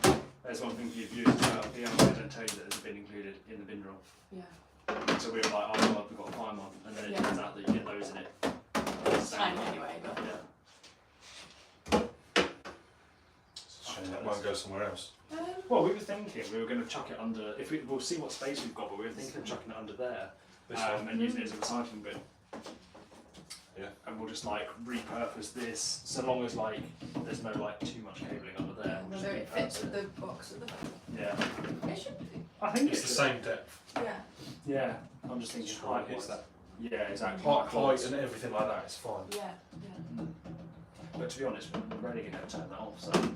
like, There's one thing you've used about the other they don't tell you that there's a bin included in the bin roll. yeah. So we were like, oh god, we've got to find one. And then it turns out that you get those in it. It's tiny anyway, but Yeah. it's a shame that won't go somewhere else. Well, we were thinking we were going to chuck it under, we'll see what space we've got, but we were thinking of chucking it under there This one. and using it as a recycling bin. Yeah. And we'll just like repurpose this, so long as like there's no like too much cabling under there. we'll whether just it fits repurpose with the box at the back. Yeah. It should be. I think It's the same depth. Yeah. Yeah. I'm just thinking height It's wise. that Yeah, exactly. height and everything like that. It's fine. Yeah. Yeah. But to be honest, we're rarely going to turn that off, so yeah,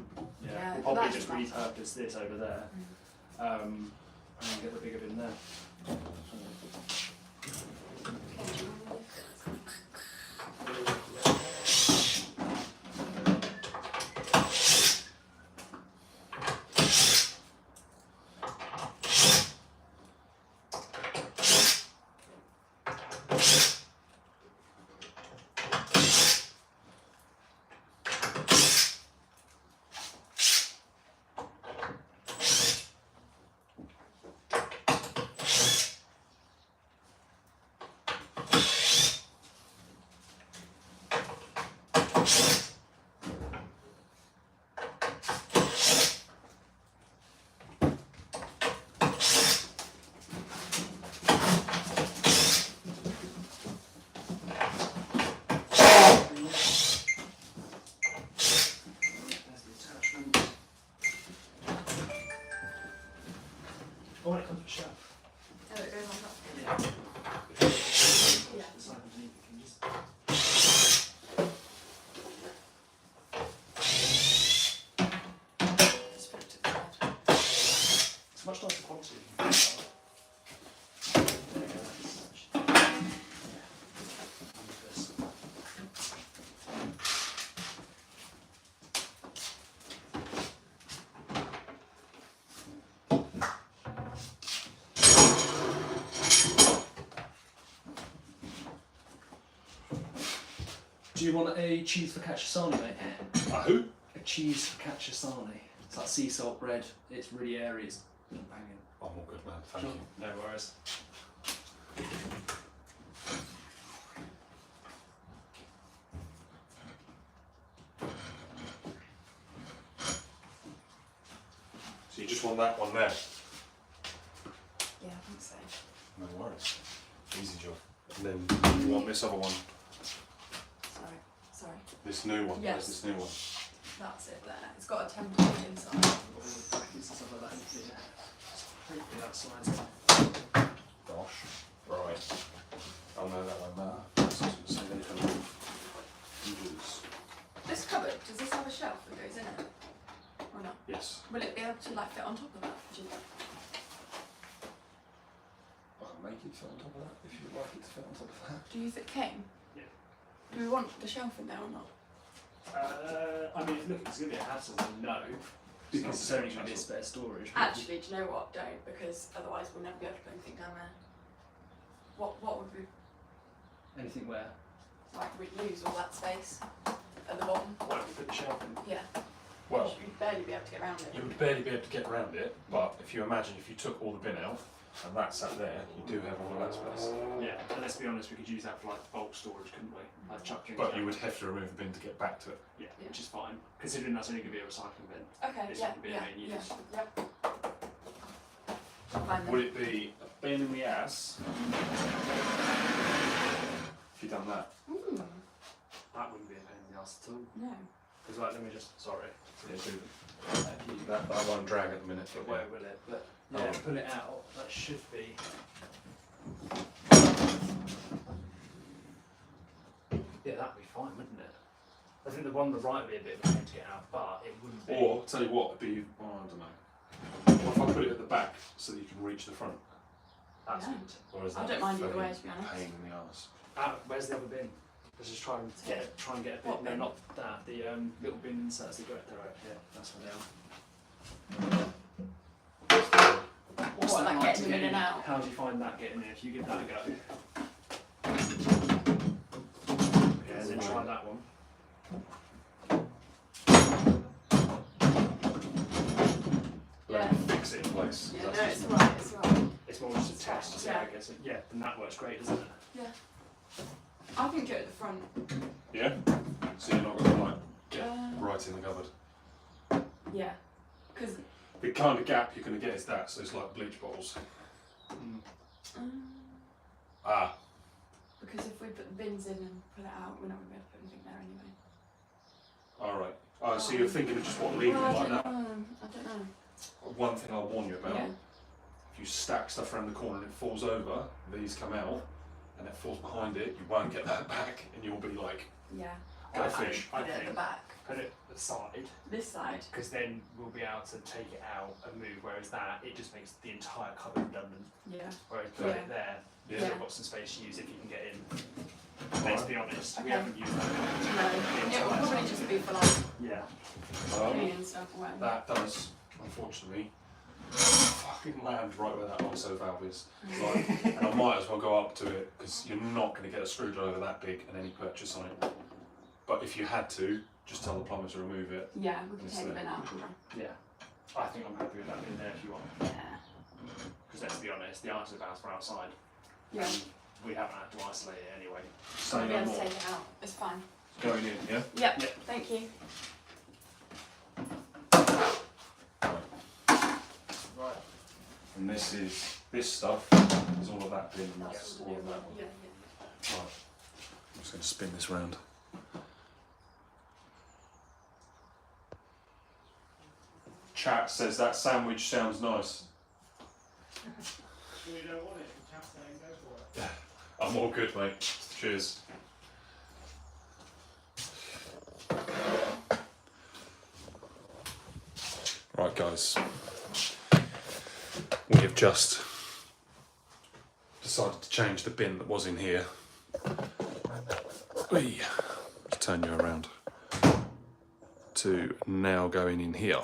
Yeah, we'll probably that's just nice. repurpose this over there, and then get the bigger bin there. Oh, and it comes with a shelf. Oh, it goes on top. Yeah. Yeah. It's like underneath, you can just... Just put it to the side. It's much nicer quality. There you go, that's... This. Do you want a cheese focaccia sarnie, mate? A who? A cheese focaccia sarnie. It's like sea salt bread. It's really airy. It's banging. I'm all good, man. Thank you. No worries. So you just want that one there? Yeah, I think so. No worries. Easy job. And then you want this other one, Sorry. Sorry. this new one. Yes. Where's this new one? That's it there. It's got a template inside. Brackets and stuff like that in here. Hopefully that slides in. Gosh. Right. Oh no, that one there. That's just the same kind of hinges. This cupboard, does this have a shelf that goes in it? Or not? Yes. Will it be able to like fit on top of that? Do you think? I can make it fit on top of that if you'd like it to fit on top of that. Do you think came? Yeah. Do we want the shelf in there or not? I mean, look, it's going to be a hassle, no. Because it's only going to be a spare storage. but- Actually, do you know what? Don't, because otherwise we'll never be able to put anything down there. What would we Anything where? like? We'd lose all that space at the bottom. Why don't we put the shelf in? Yeah. Well, You'd barely be able to get around it. you would barely be able to get around it, but if you imagine if you took all the bin out and that sat there, you do have all of that space. Yeah, but let's be honest, we could use that for like bulk storage, couldn't we? Like chuck things But down. you would have to remove the bin to get back to it. Yeah, which is fine. Considering that's only going to be a recycling bin. Okay. This Yeah. would be a Yeah. main Yeah. use. Yep. Fine then. Would it be a pain in the ass if you done that? Ooh, That wouldn't be a pain in the ass at all. no. Because like, let me just, sorry. Yeah, do that. That won't drag at the minute. But But where will it? But Oh. yeah, pull it out. That should be. Yeah, that'd be fine, wouldn't it? I think the one on the right would be a bit of a pain to get out, but it wouldn't be. Or tell you what, it'd be. Oh, I don't know. What if I put it at the back so that you can reach the front? That's Yeah. good. Or is I that don't mind either very way, to be honest. pain in the arse? Where's the other bin? Let's just try and get a bit. What No, bin? not that. The little bin inserts that go right there. Yeah, that's one down. What's What, that like like getting to them get in and out? How do you find that getting in? If you give that a go. Yeah, and then try that one. Let me fix it in place. Yeah, That's no, just it's me. right, it's right. It's more just a test to see how Yeah. it gets it. Yeah, then that works great, doesn't it? Yeah. I think it at the front. Yeah? So you're not going to like get Um, right in the cupboard. Yeah. Because. The kind of gap you're going to get is that, so it's like bleach bottles. Ah, Because if we put the bins in and pull it out, we're not going to be able to put anything there anyway. alright. Oh, so you're thinking of just what, leaving Well, it like I that? don't know. I don't know. One thing I'll warn you about, Yeah. if you stack stuff around the corner and it falls over, these come out, and it falls behind it, you won't get that back, and you'll be like, Yeah. go I fish. Put it at the back. Put it at the side, This side. because then we'll be able to take it out and move. Whereas that, it just makes the entire cupboard redundant. Yeah. Whereas put Yeah. it there, Yeah. you've still got some space to use if you can get in. Let's be honest, we Okay. haven't used that. No. It will probably just be for like Yeah. cleaning stuff or whatever. That does, unfortunately, fucking land right where that ISO valve is. Like, and I might as well go up to it, because you're not going to get a screwdriver that big and any purchase on it. But if you had to, just tell the plumber to remove it. Yeah, we can It's take the there. bin out. Yeah. I think I'm happy with that in there if you want. Yeah. Because let's be honest, the ISO valves are outside. Yeah. And we haven't had to isolate it anyway. We'll Say be no able to more. take it out. It's fine. Going in, yeah? Yep. Yeah. Thank you. Right. And this stuff is all of that bin, and that's all of that one. Yeah. Right. I'm just going to spin this round. Chat says that sandwich sounds nice. You don't want it, the chat's saying go for it. I'm all good, mate. Cheers. Right, guys. We have just decided to change the bin that was in here. Whee. Let's turn you around. To now going in here.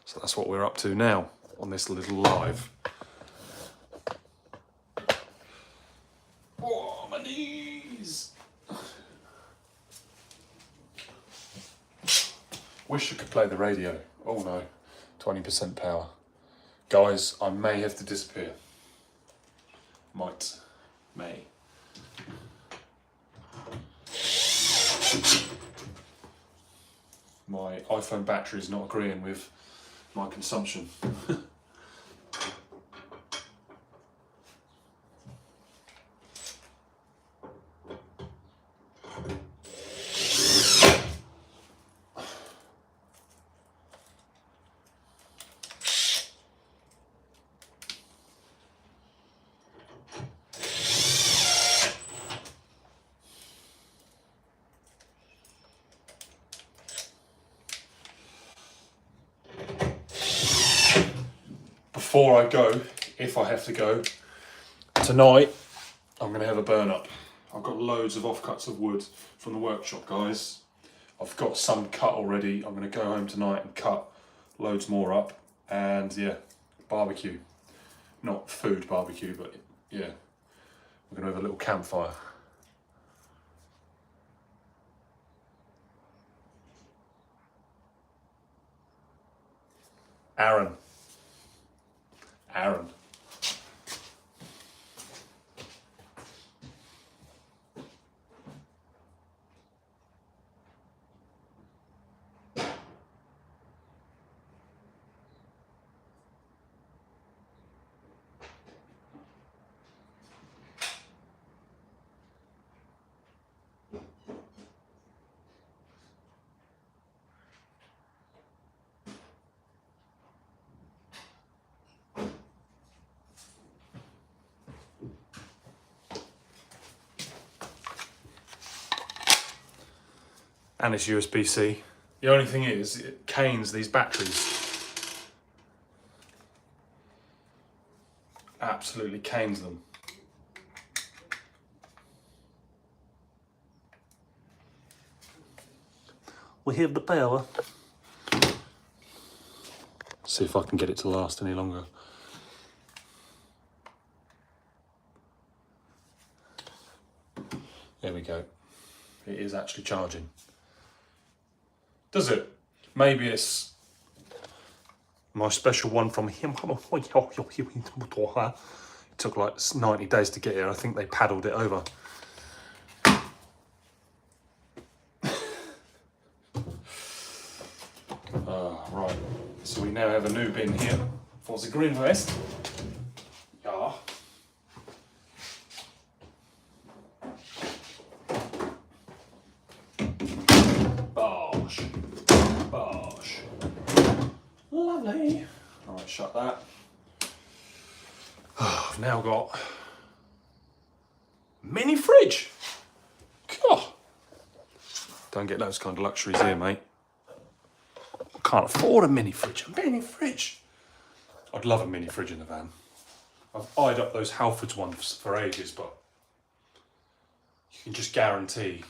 So that's what we're up to now on this little live. Oh, my knees! Wish I could play the radio. Oh no, 20% power. Guys, I may have to disappear. May. My iPhone battery is not agreeing with my consumption. Before I go, if I have to go, tonight I'm going to have a burn up. I've got loads of offcuts of wood from the workshop, guys. I've got some cut already. I'm going to go home tonight and cut loads more up. And yeah, barbecue. Not food barbecue, but yeah. We're going to have a little campfire. Aaron. And it's USB-C. The only thing is, it canes these batteries. absolutely canes them. We have the power. See if I can get it to last any longer. There we go. It is actually charging. Does it? Maybe it's my special one from him. It took like 90 days to get here. I think they paddled it over. Right, so we now have a new bin here for the green vest. Yeah. Bosh. Bosh. Lovely. Alright, shut that. I've now got mini fridge. God. Don't get those kind of luxuries here, mate. I can't afford a mini fridge. A mini fridge. I'd love a mini fridge in the van. I've eyed up those Halfords ones for ages, but you can just guarantee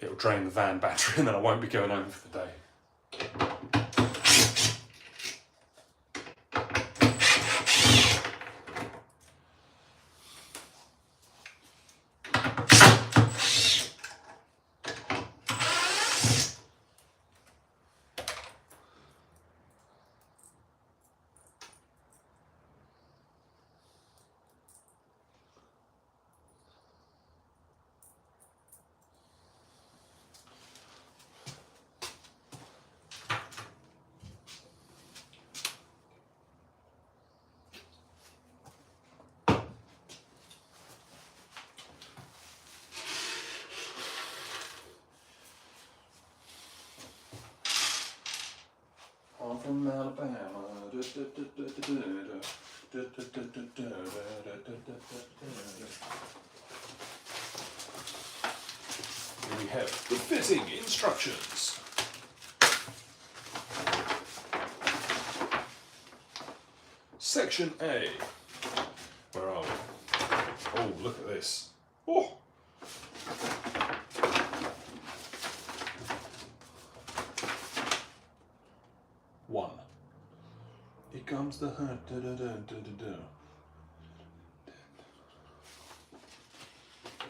it'll drain the van battery and then I won't be going home for the day. I'm from Alabama. Here we have the fitting instructions. Section A. Where are we? Oh, look at this. Oh. One. Here comes the hunt.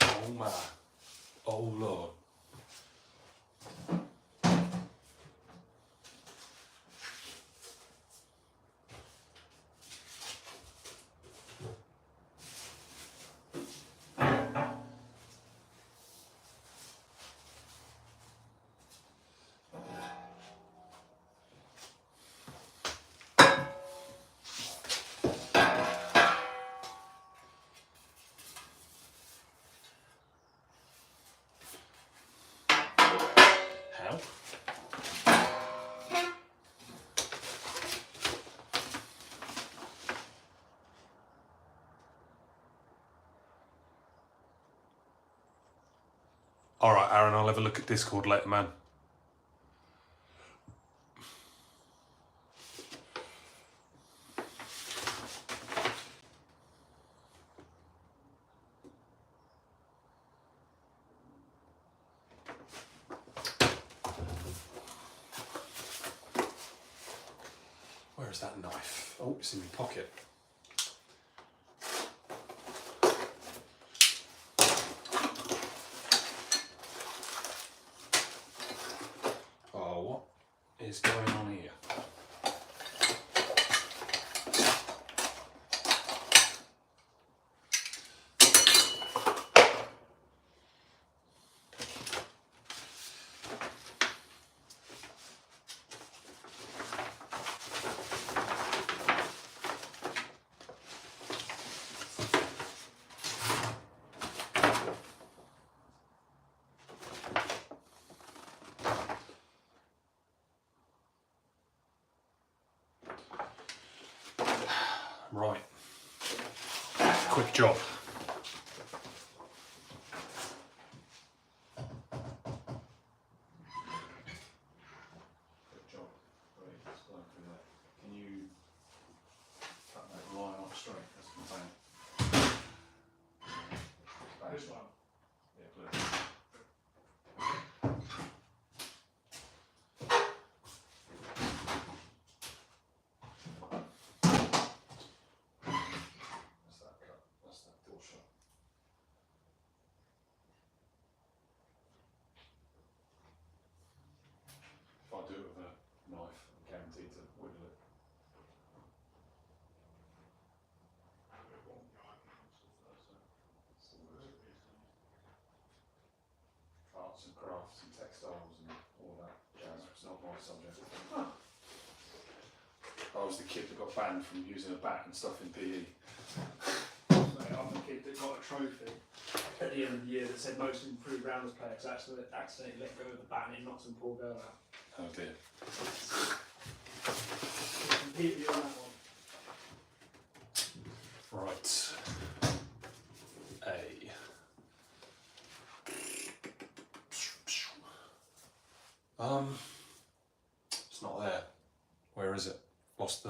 Oh my. Oh Lord. How? All right, Aaron, I'll have a look at Discord later, man. Where's that knife? Oh, it's in my pocket. Oh, what is going on here? Right, quick job. Good job. Right, let's go through that. Can you cut that line off straight? crafts and textiles and all that jazz. It's not my subject. I was the kid that got banned from using a bat and stuff in PE. Mate, I'm the kid that got a trophy at the end of the year that said most improved rounders player because I accidentally let go of the bat and it knocked some poor girl out. Oh dear. Completely on that one. Right. It's not there. Where is it? Lost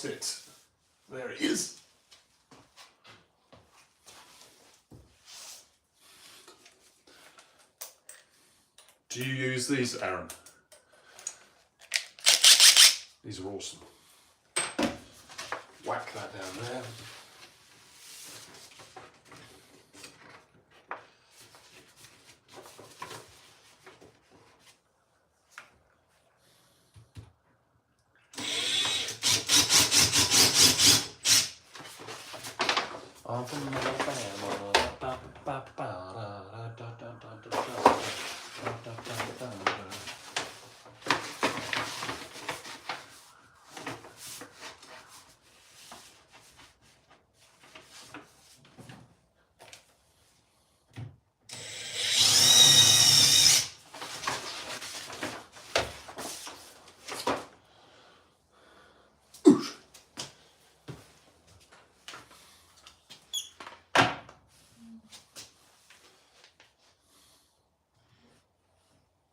it. There it is. Do you use these, Aaron? These are awesome. Whack that down there. I'm from Alabama.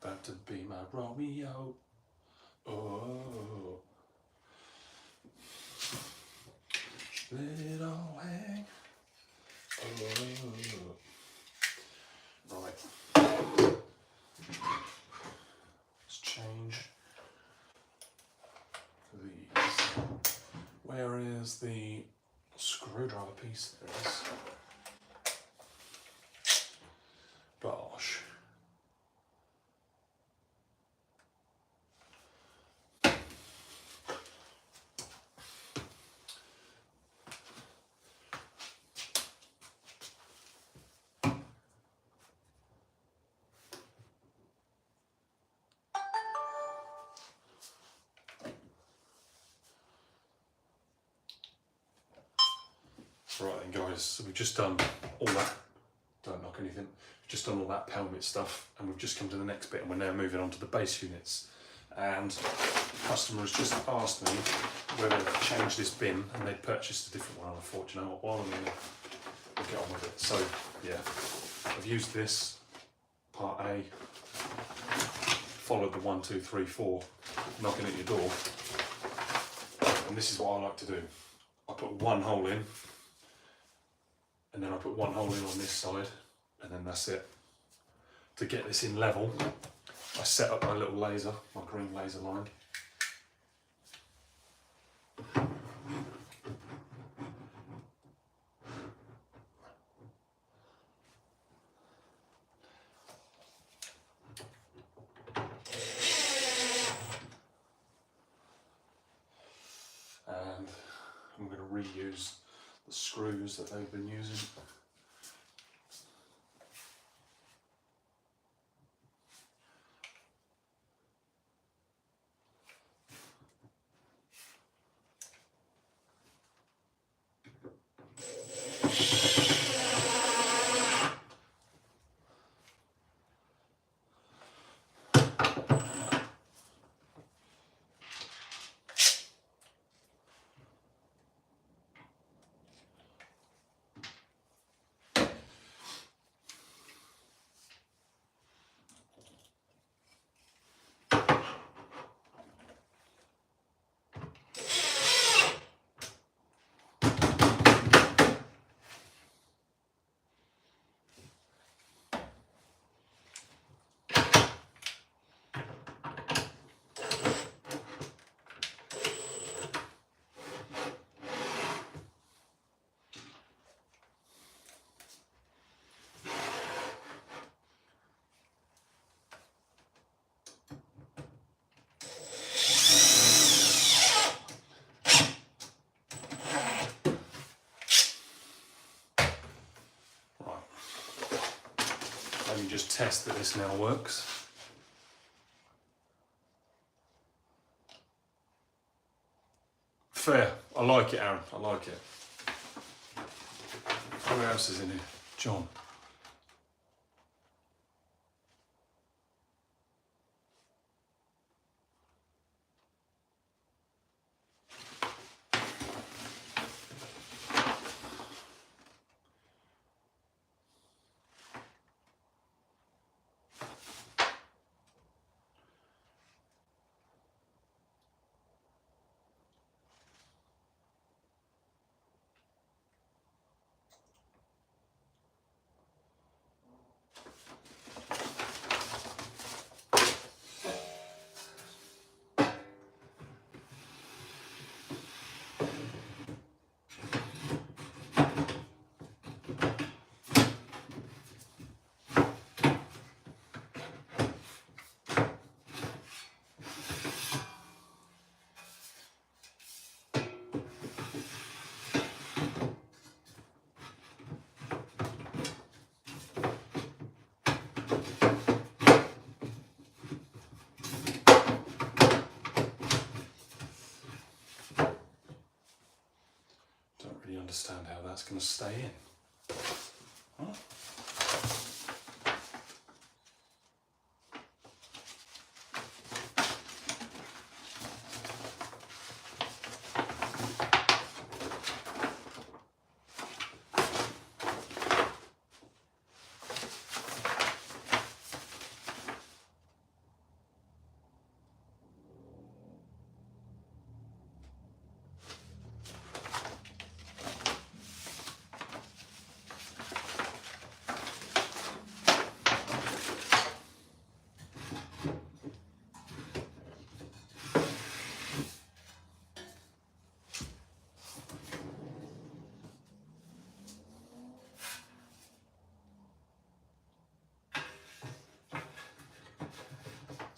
About to be my Romeo. Oh, let it all hang. Oh, right. Let's change these. Where is the screwdriver piece? There it is. Bosh. Right then guys, so we've just done all that, don't knock anything, we've just done all that pelmet stuff and we've just come to the next bit and we're now moving on to the base units. And the customer has just asked me whether to change this bin and they'd purchased a different one and I thought, you know what, while I'm here, we'll get on with it. So yeah, I've used this, part A, followed the 1, 2, 3, 4, knocking at your door, and this is what I like to do. I put one hole in, and then I put one hole in on this side, and then that's it. To get this in level, I set up my little laser, my green laser line. And I'm going to reuse the screws that they've been using. Let me just test that this now works. Fair. I like it, Aaron. I like it. Who else is in here? John. Understand how that's going to stay in. Huh?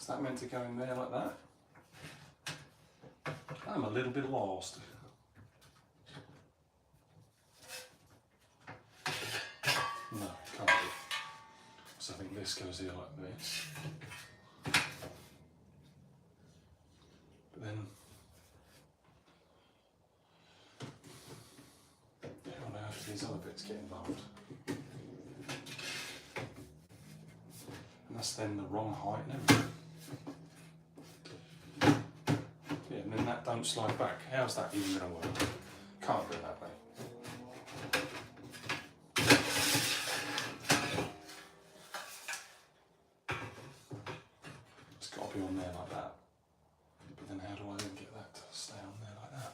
Is that meant to go in there like that? I'm a little bit lost. No, can't be. So I think this goes here like this. But then, how on earth do these other bits get involved? And that's then the wrong height and everything. Yeah, and then that don't slide back. How's that even going to work? Can't do it that way. It's got to be on there like that. But then how do I then get that to stay on there like that?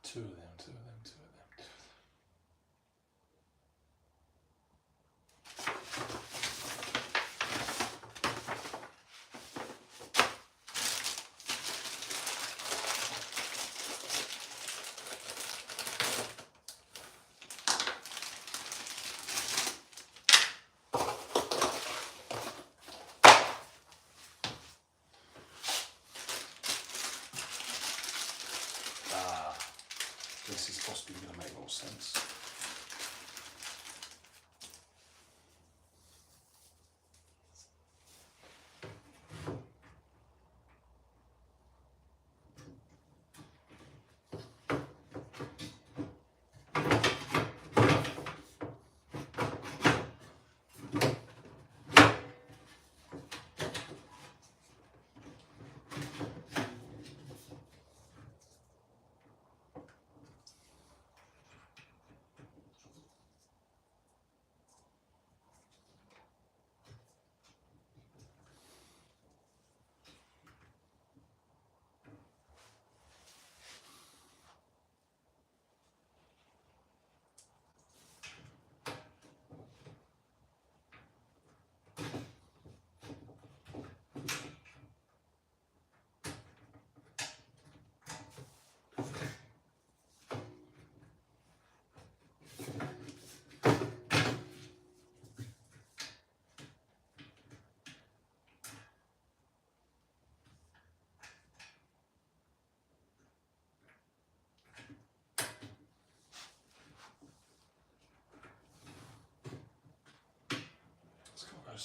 Two of them, two of them, two of them. This is possibly going to make more sense.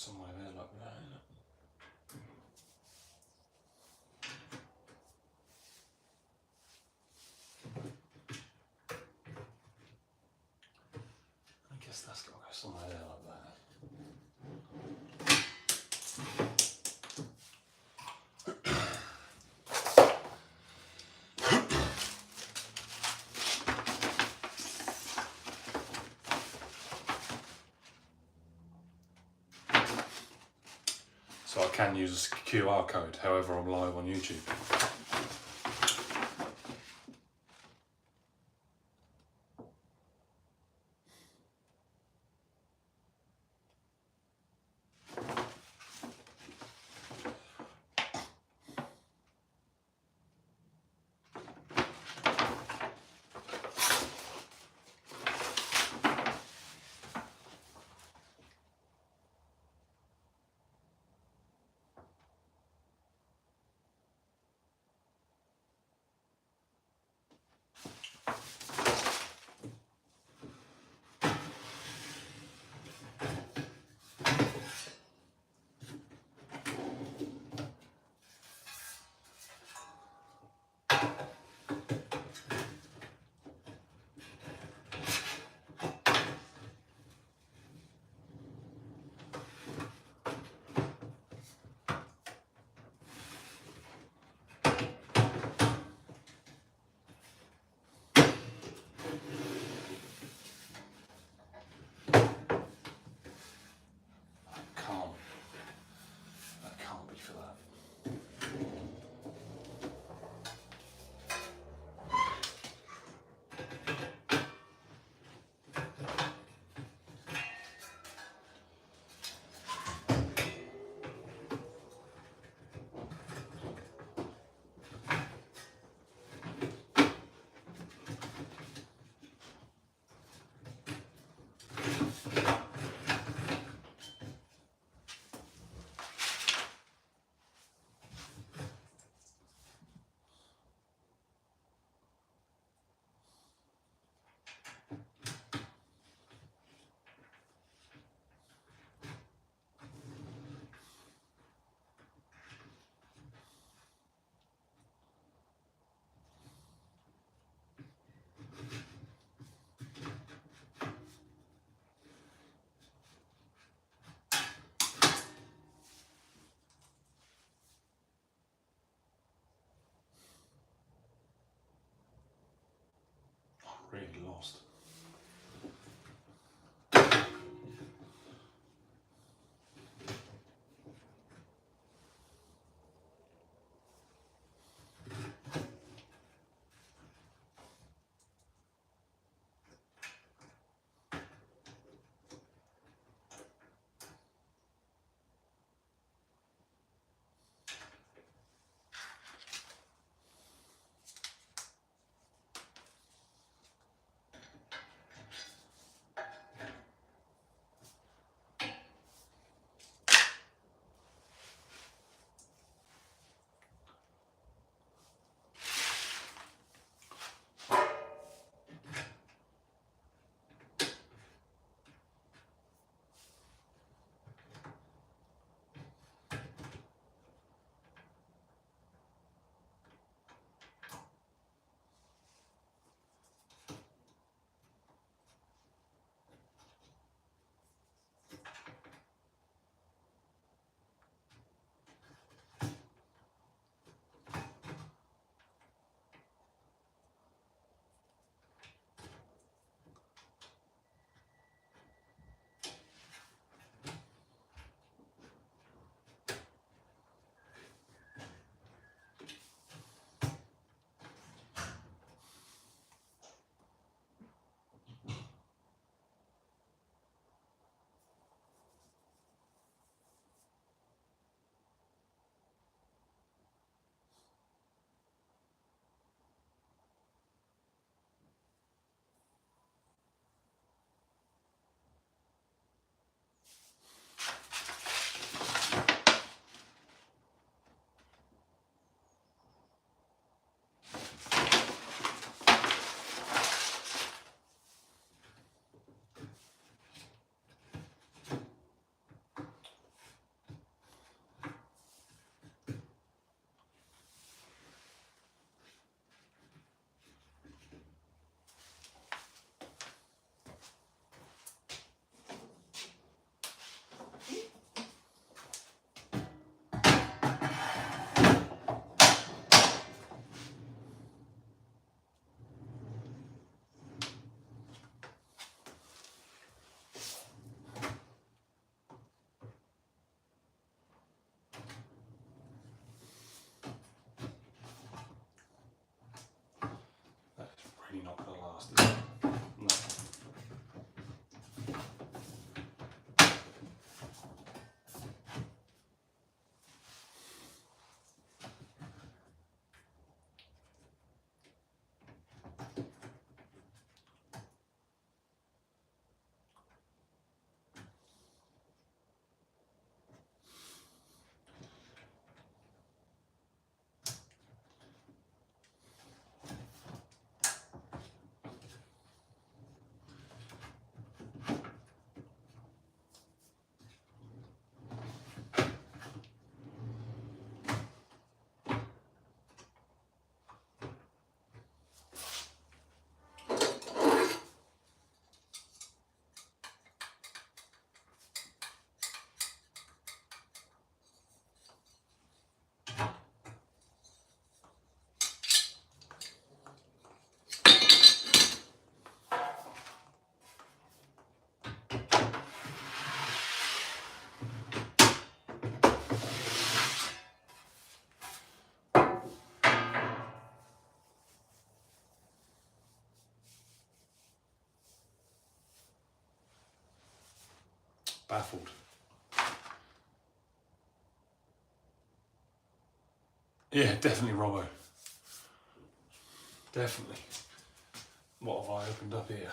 somewhere there like that. I guess that's got to go somewhere there like that. So I can use a QR code, however I'm live on YouTube. not going to last, is it? No. Baffled. Yeah, definitely Robbo. Definitely. What have I opened up here?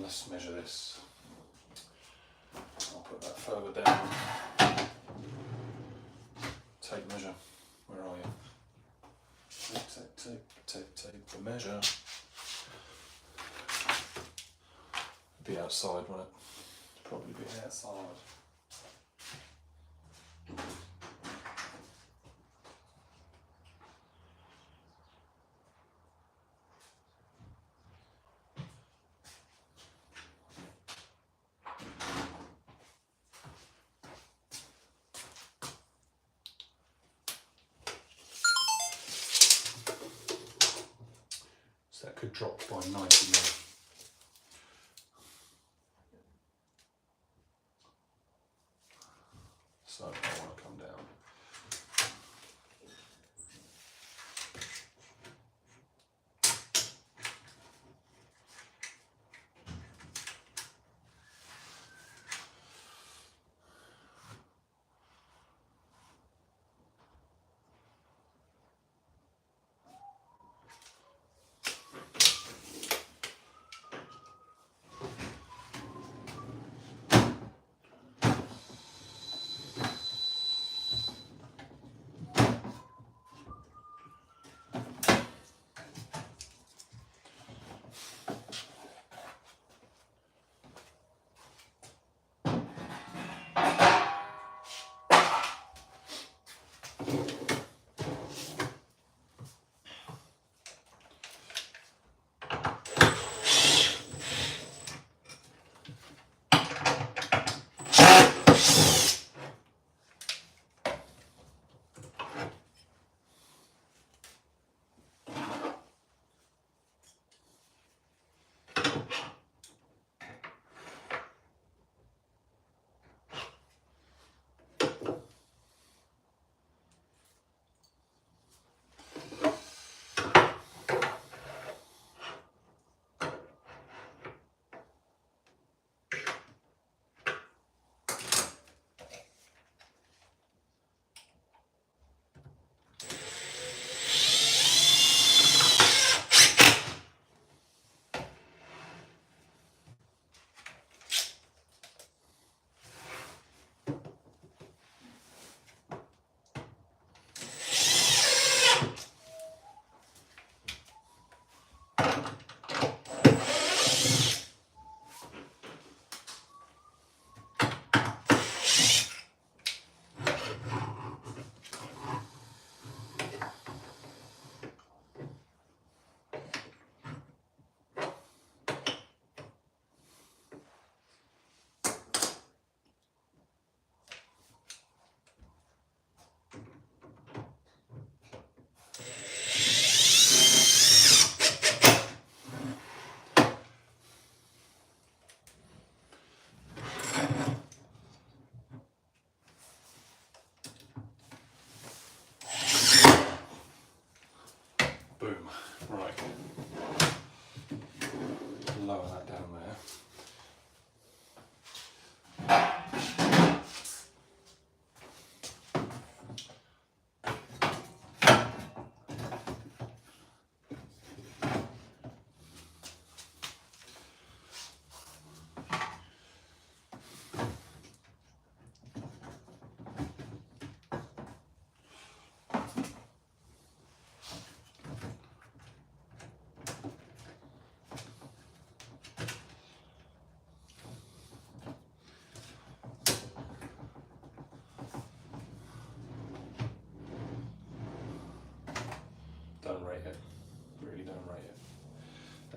Let's measure this. I'll put that further down. Tape measure. Where are you? Tape the measure. Be outside, won't it? Probably be outside. So that could drop by 90 mil. So I want to come down.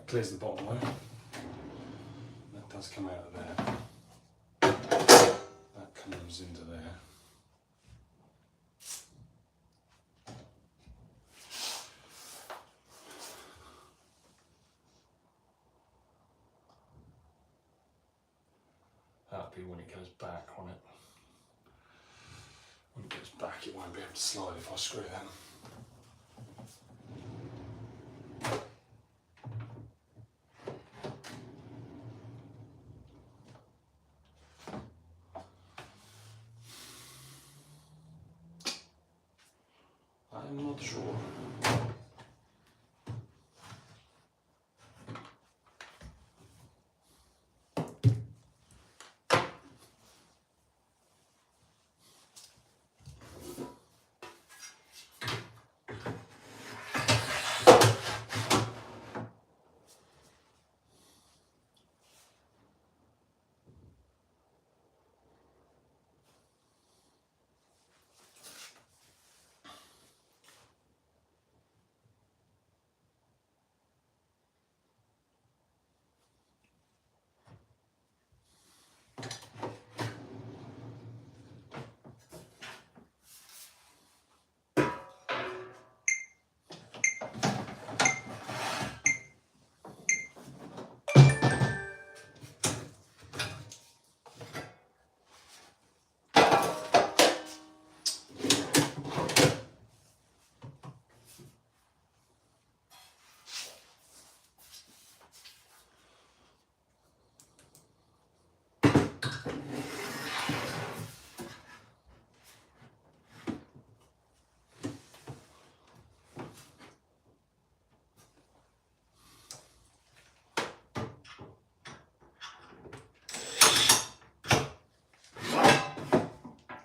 clears the bottom though. That does come out of there. That comes into there. That'll be when it goes back on it. When it goes back, it won't be able to slide if I screw them. I'm not sure.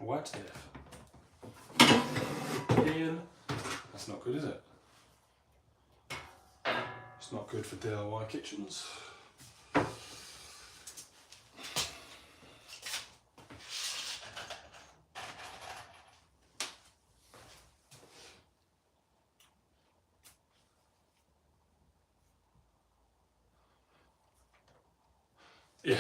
What if? Ian, that's not good, is it? It's not good for DIY kitchens. Yeah.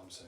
Soon.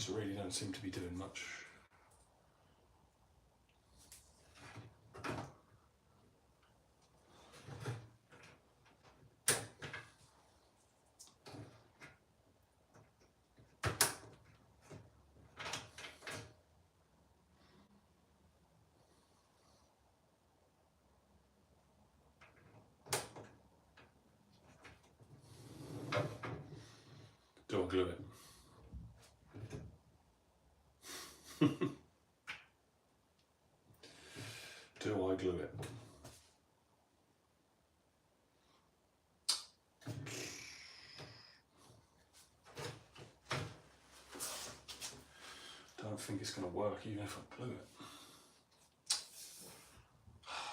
brackets really don't seem to be doing much. Do I glue it? Do I glue it? Don't think it's going to work even if I glue it.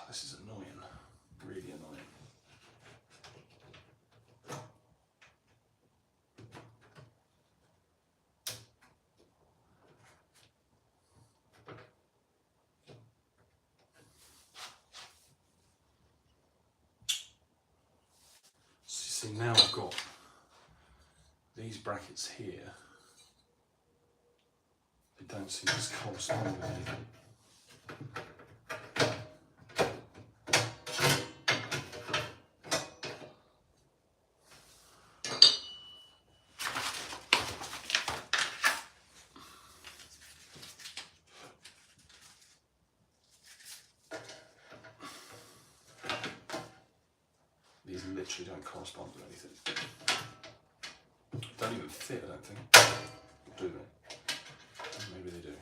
This is annoying, really annoying. See, now I've got these brackets here. They don't seem to correspond with anything. These literally don't correspond with anything. Don't even fit, I don't think. Or do they? Maybe they do.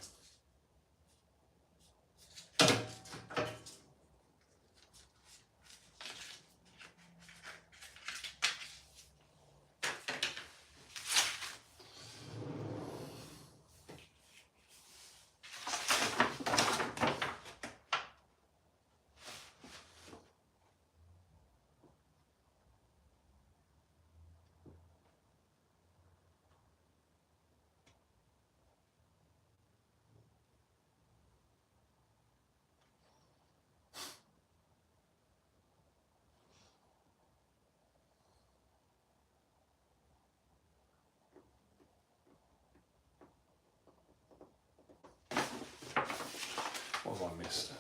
What have I missed?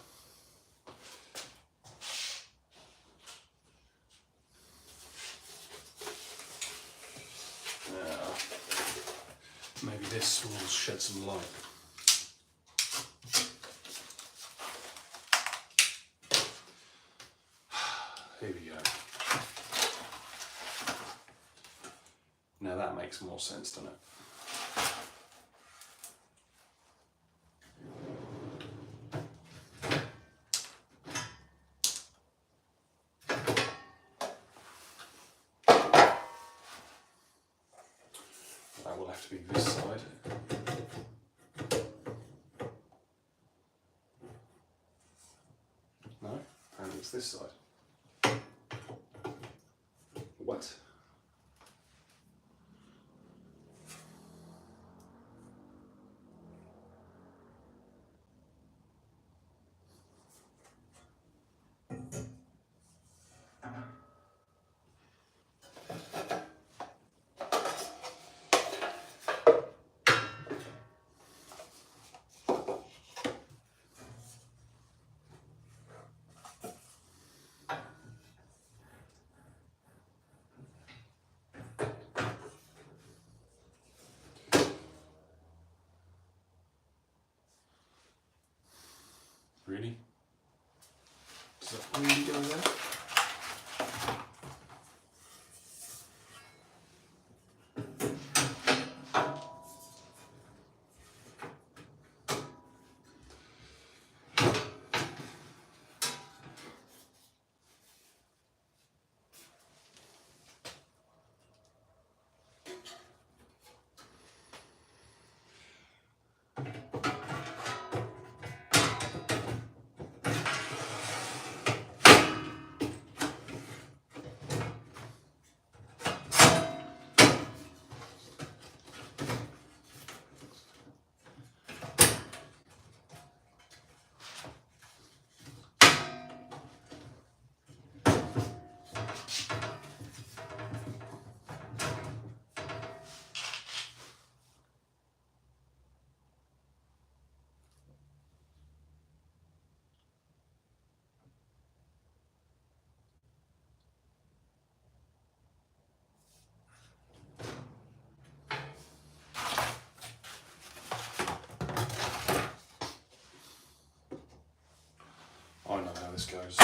Maybe this will shed some light. Here we go. Now that makes more sense, doesn't it? That will have to be this side. No, and it's this side. What? Really? Does that really go there? this goes.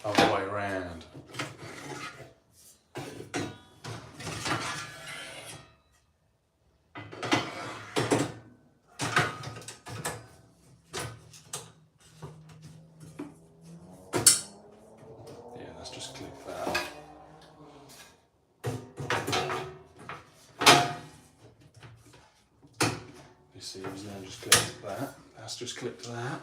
Other way around. Yeah, let's just click that. You see, he's now just clicked that. That's just clicked that.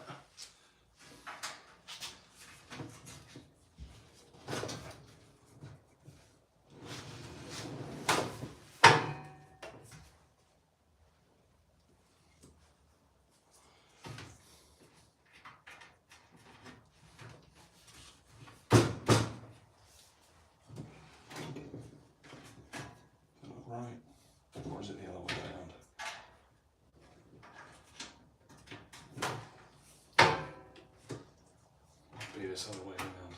Right, or is it the other way around? Be this other way around.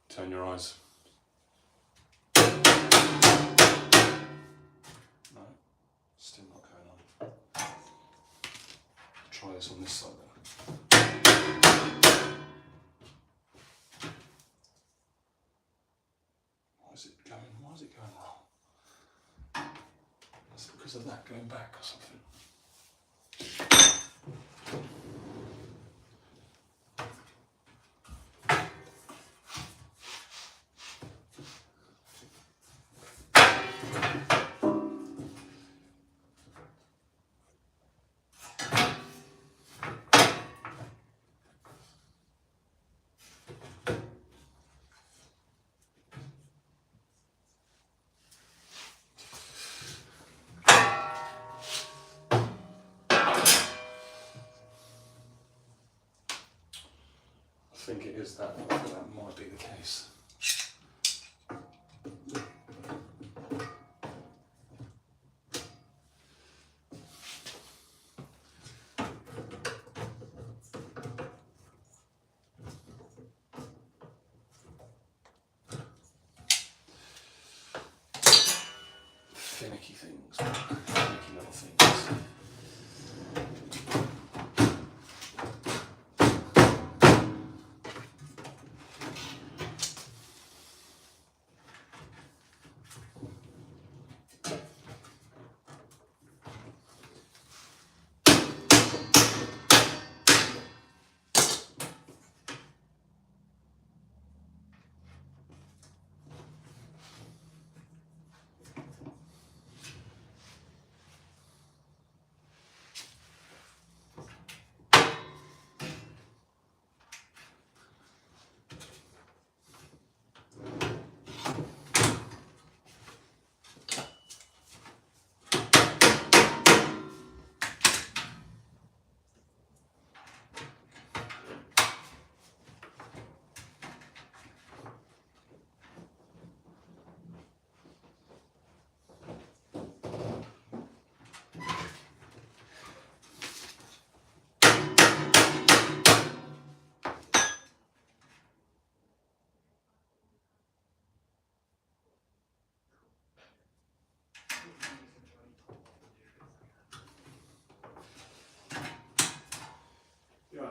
Turn your eyes. No, still not going on. Try this on this side then. Why is it going wrong? Is it because of that going back or something? I think it is that. I think that might be the case. Finicky things, finicky little things.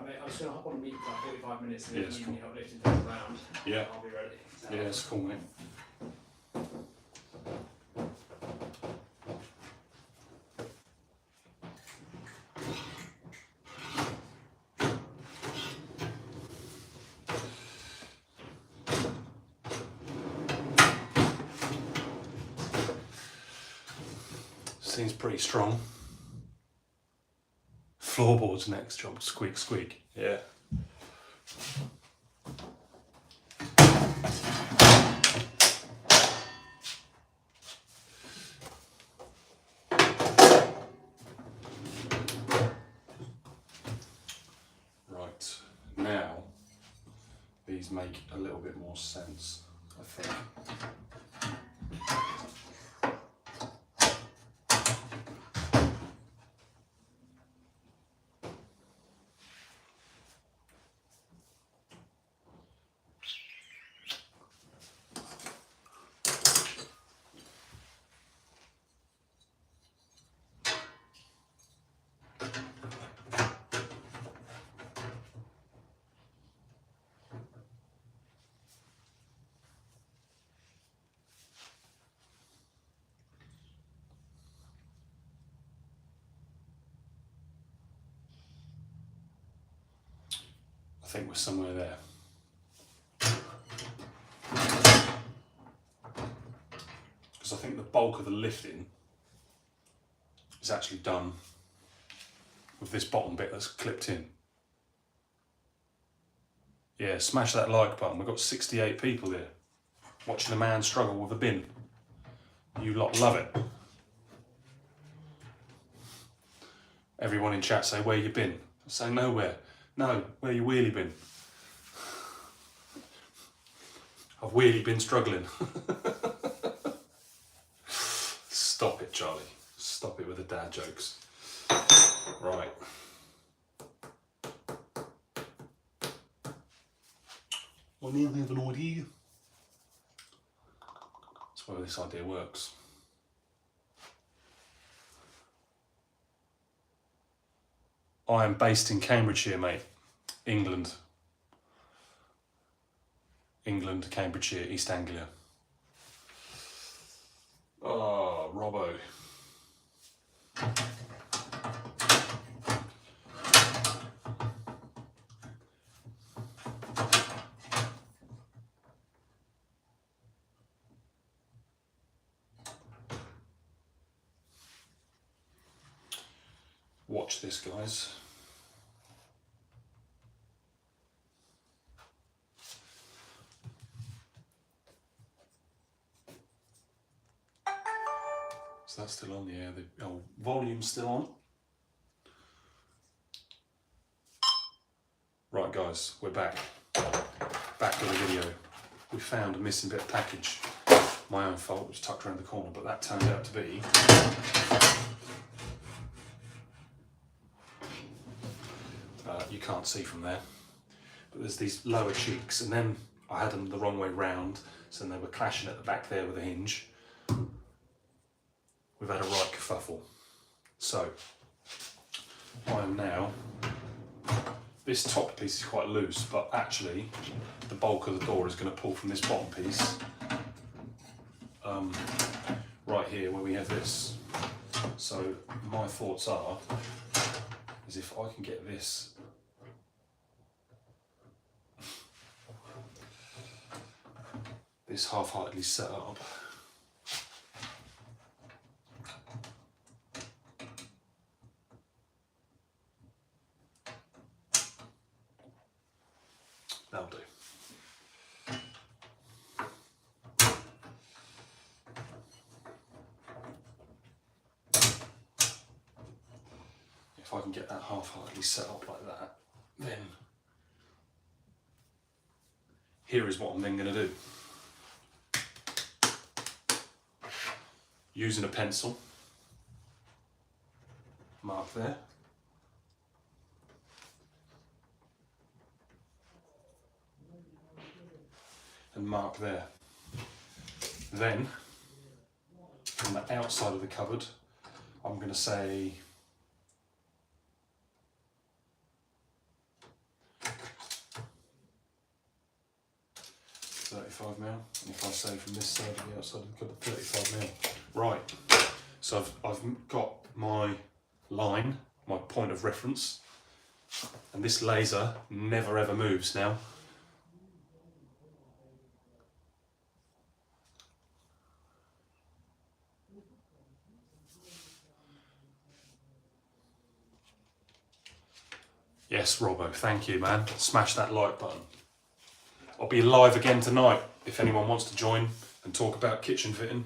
Mate, I'm just going to hop on a meet for like 45 minutes and Yeah, then it's you cool. can help lifting things around. Yeah. I'll be ready. Yeah, it's cool, mate. Seems pretty strong. Floorboards next, job. Squeak, squeak. Yeah. Right, now these make a little bit more sense, I think. think we're somewhere there. Because I think the bulk of the lifting is actually done with this bottom bit that's clipped in. Yeah, smash that like button. We've got 68 people here watching a man struggle with a bin. You lot love it. Everyone in chat say, where you been? I say, nowhere. No, where you wheelie been? I've really been struggling. Stop it, Charlie. Stop it with the dad jokes. Right. I now have an idea. That's where this idea works. I am based in Cambridgeshire, mate. England. England, Cambridgeshire, East Anglia. Oh, Robbo. Watch this, guys. So that's still on, yeah, the volume's still on. Right guys, we're back. Back with the video. We found a missing bit of package. My own fault, it was tucked around the corner, but that turned out to be you can't see from there, but there's these lower cheeks, and then I had them the wrong way round, so they were clashing at the back there with a hinge. We've had a right kerfuffle. So I am now, this top piece is quite loose, but actually the bulk of the door is going to pull from this bottom piece right here where we have this. So my thoughts are, is if I can get this half-heartedly set up, that'll do. If I can get that half-heartedly set up like that, then here is what I'm then going to do. Using a pencil, mark there. And mark there. Then, on the outside of the cupboard, I'm going to say 35 mil, and if I say from this side to the outside of the cupboard, 35 mil. Right, so I've got my line, my point of reference, and this laser never ever moves now. Yes, Robbo, thank you, man. Smash that like button. I'll be live again tonight if anyone wants to join and talk about kitchen fitting.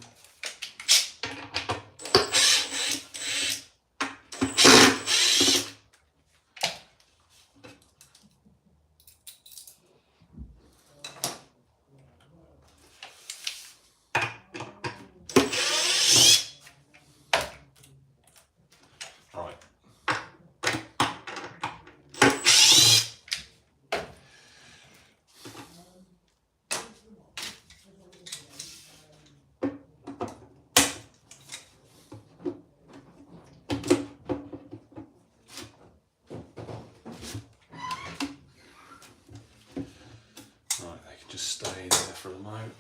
Stay there for a moment.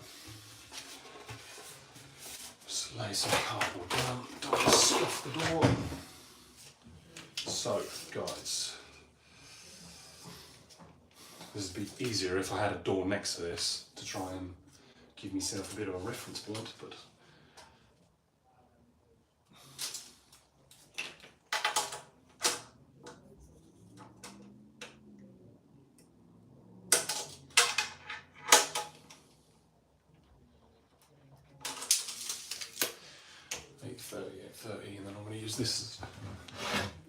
Just lay some cardboard down, don't want to scuff the door. So, guys, This would be easier if I had a door next to this to try and give myself a bit of a reference point, but .30, and then I'm going to use this as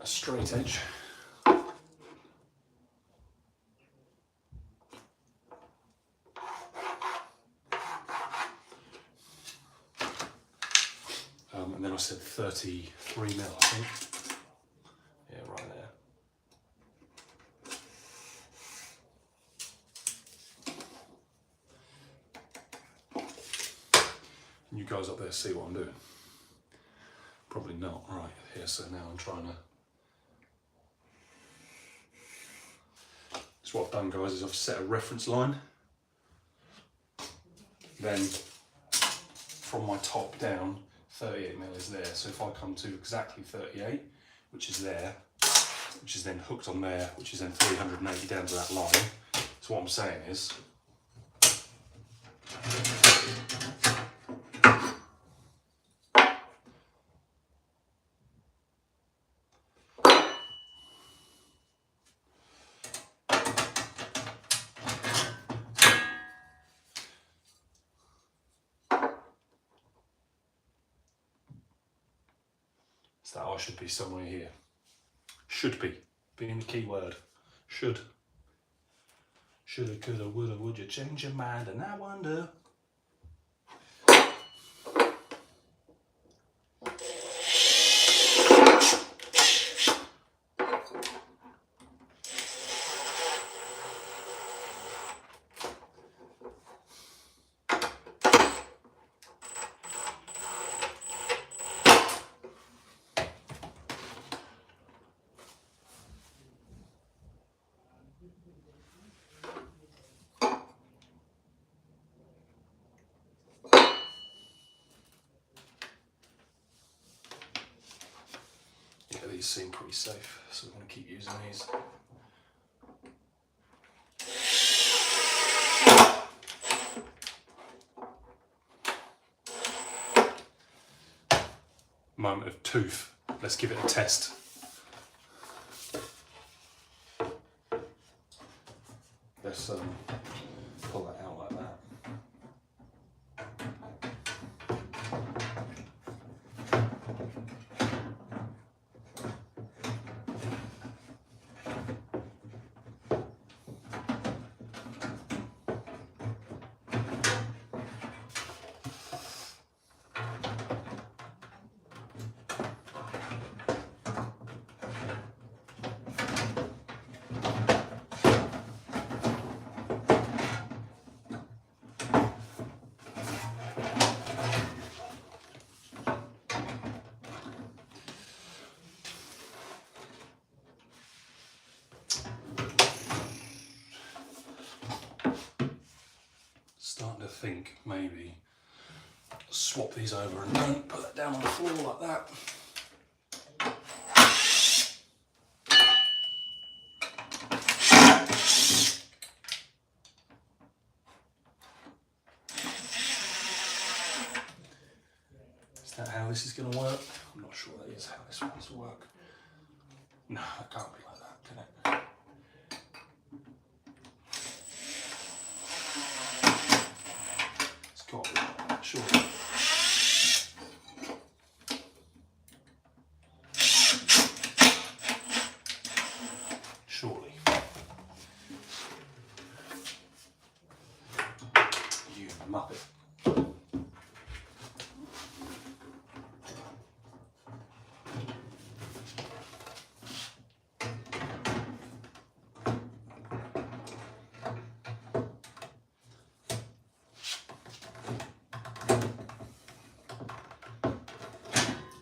a straight edge. And then I said 33 mil, I think. Yeah, right there. And you guys up there see what I'm doing? Probably not. Right, here, so now I'm trying to... So what I've done, guys, is I've set a reference line. Then, from my top down, 38 mil is there. So if I come to exactly 38, which is there, which is then hooked on there, which is then 380 down to that line. So what I'm saying is, that I should be somewhere here. Should be. Being the key word. Should. Shoulda, coulda, woulda, would you change your mind? And I wonder. These seem pretty safe, so we're going to keep using these. Moment of tooth. Let's give it a test. Let's pull that out like that. Starting to think maybe swap these over and don't put that down on the floor like that. Is that how this is going to work? I'm not sure that is how this one's to work. No, it can't be like that, can it? It's got to be like that, surely. Surely. You muppet.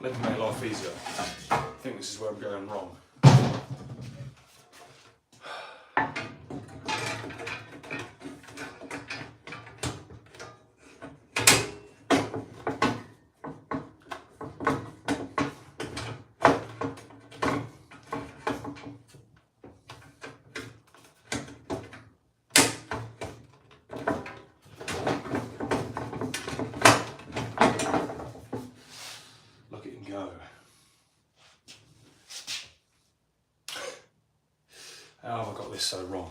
Let me make life easier. I think this is where I'm going wrong. go. How have I got this so wrong?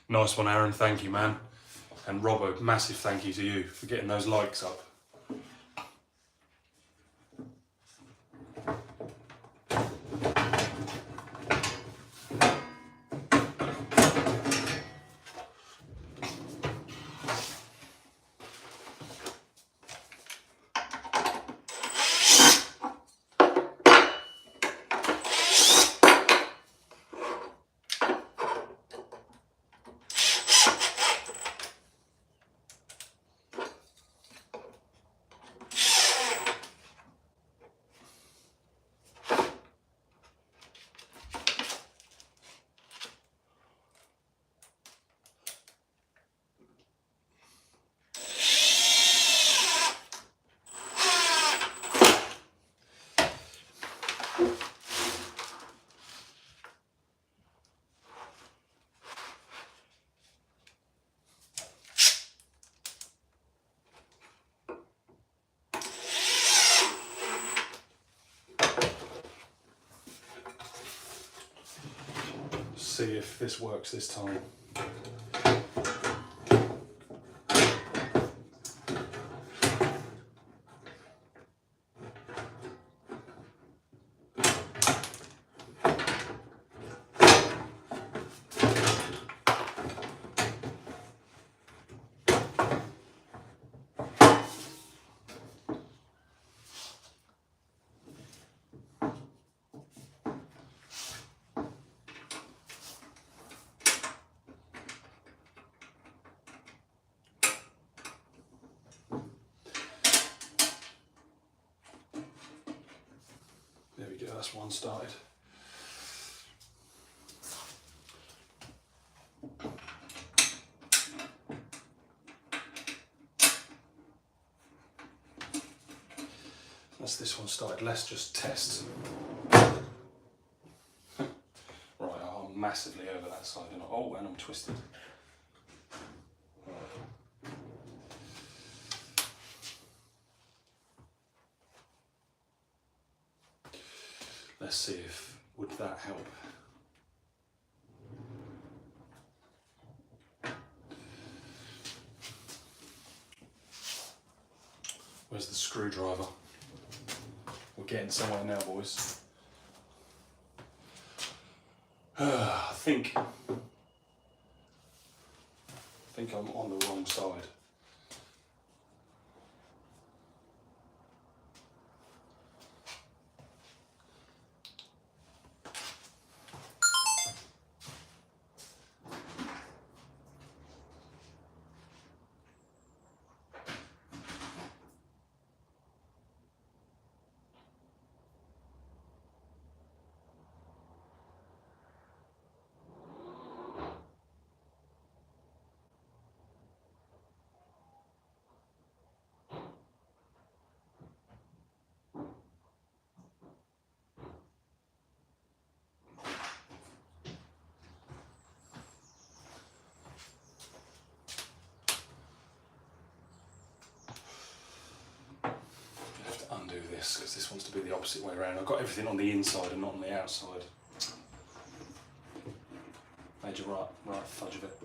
Nice one, Aaron, thank you, man. And Robbo, massive thank you to you for getting those likes up. See if this works this time. There we go, that's one started. That's this one started. Let's just test. Right, I'm massively over that side. And oh, and I'm twisted. Let's see if, would that help? Where's the screwdriver? We're getting somewhere now, boys. I think I'm on the wrong side. Because this wants to be the opposite way around. I've got everything on the inside and not on the outside. Made you right fudge of it.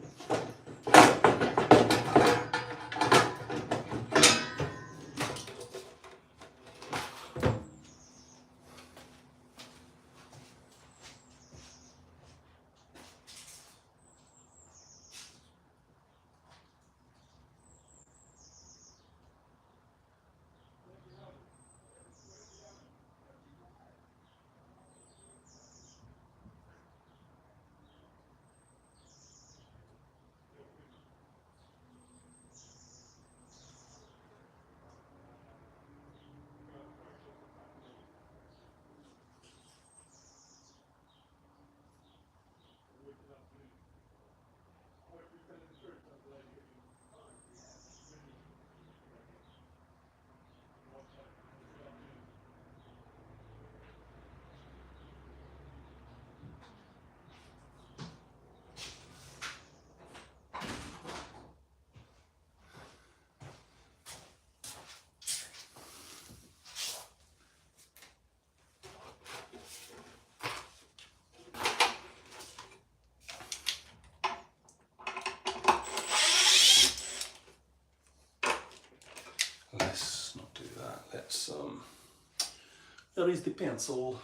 Where is the pencil?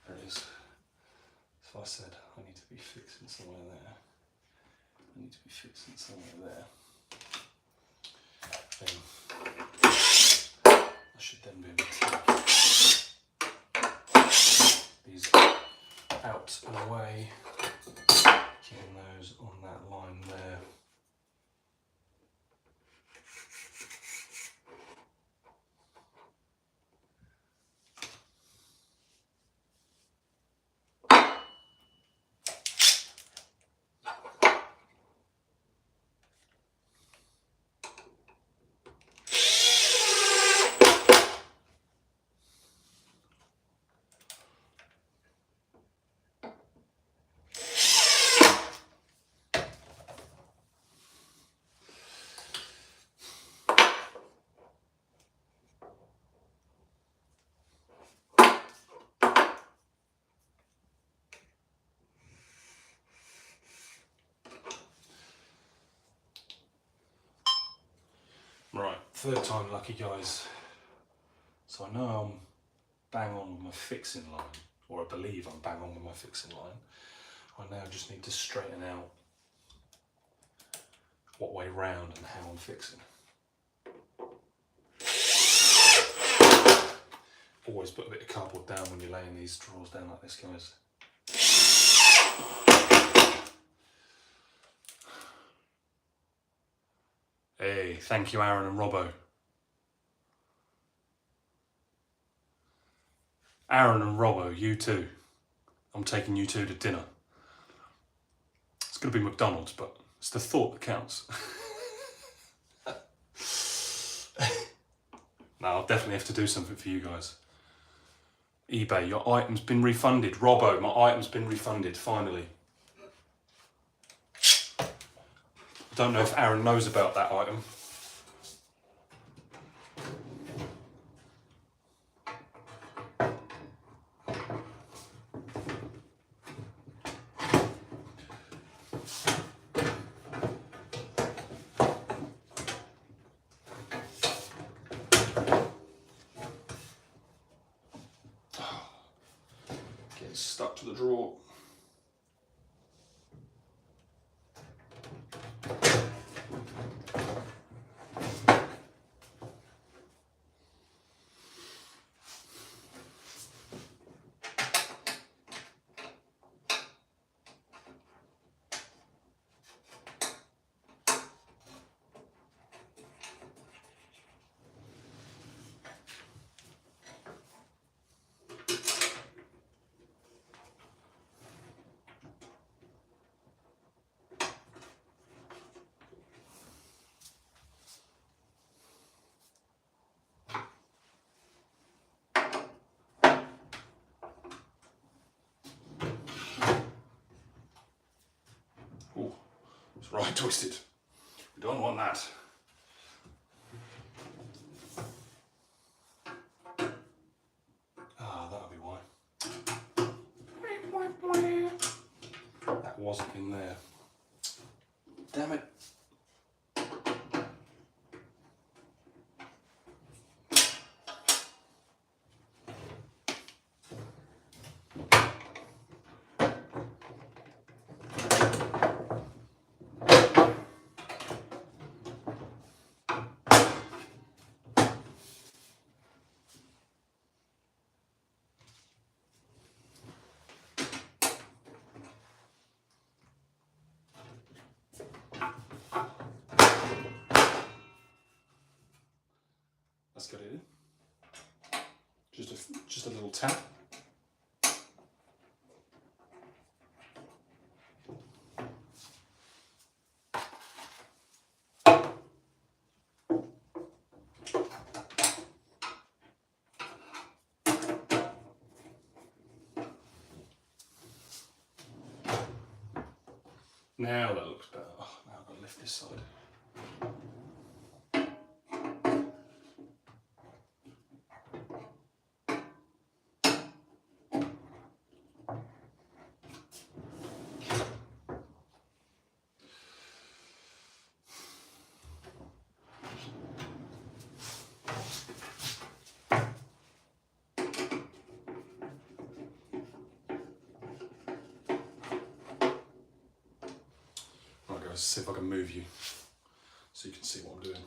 There it is. So I said I need to be fixing somewhere there. I need to be fixing somewhere there. Then I should then be able to take these out and away, keeping those on that line there. Right, third time lucky, guys. So I know I'm bang on with my fixing line, or I believe I'm bang on with my fixing line. I now just need to straighten out what way round and how I'm fixing. Always put a bit of cardboard down when you're laying these drawers down like this, guys. Hey, thank you Aaron and Robbo. Aaron and Robbo, you two. I'm taking you two to dinner. It's going to be McDonald's, but it's the thought that counts. No, I'll definitely have to do something for you guys. eBay, your item's been refunded. Robbo, my item's been refunded, finally. I don't know if Aaron knows about that item. Getting stuck to the drawer. It's right twisted. We don't want that. Ah, that'll be why. That wasn't in there. Damn it. Let's get it in. Just a little tap. Now that looks better. Oh, now I've got to lift this side. guys, see if I can move you so you can see what I'm doing.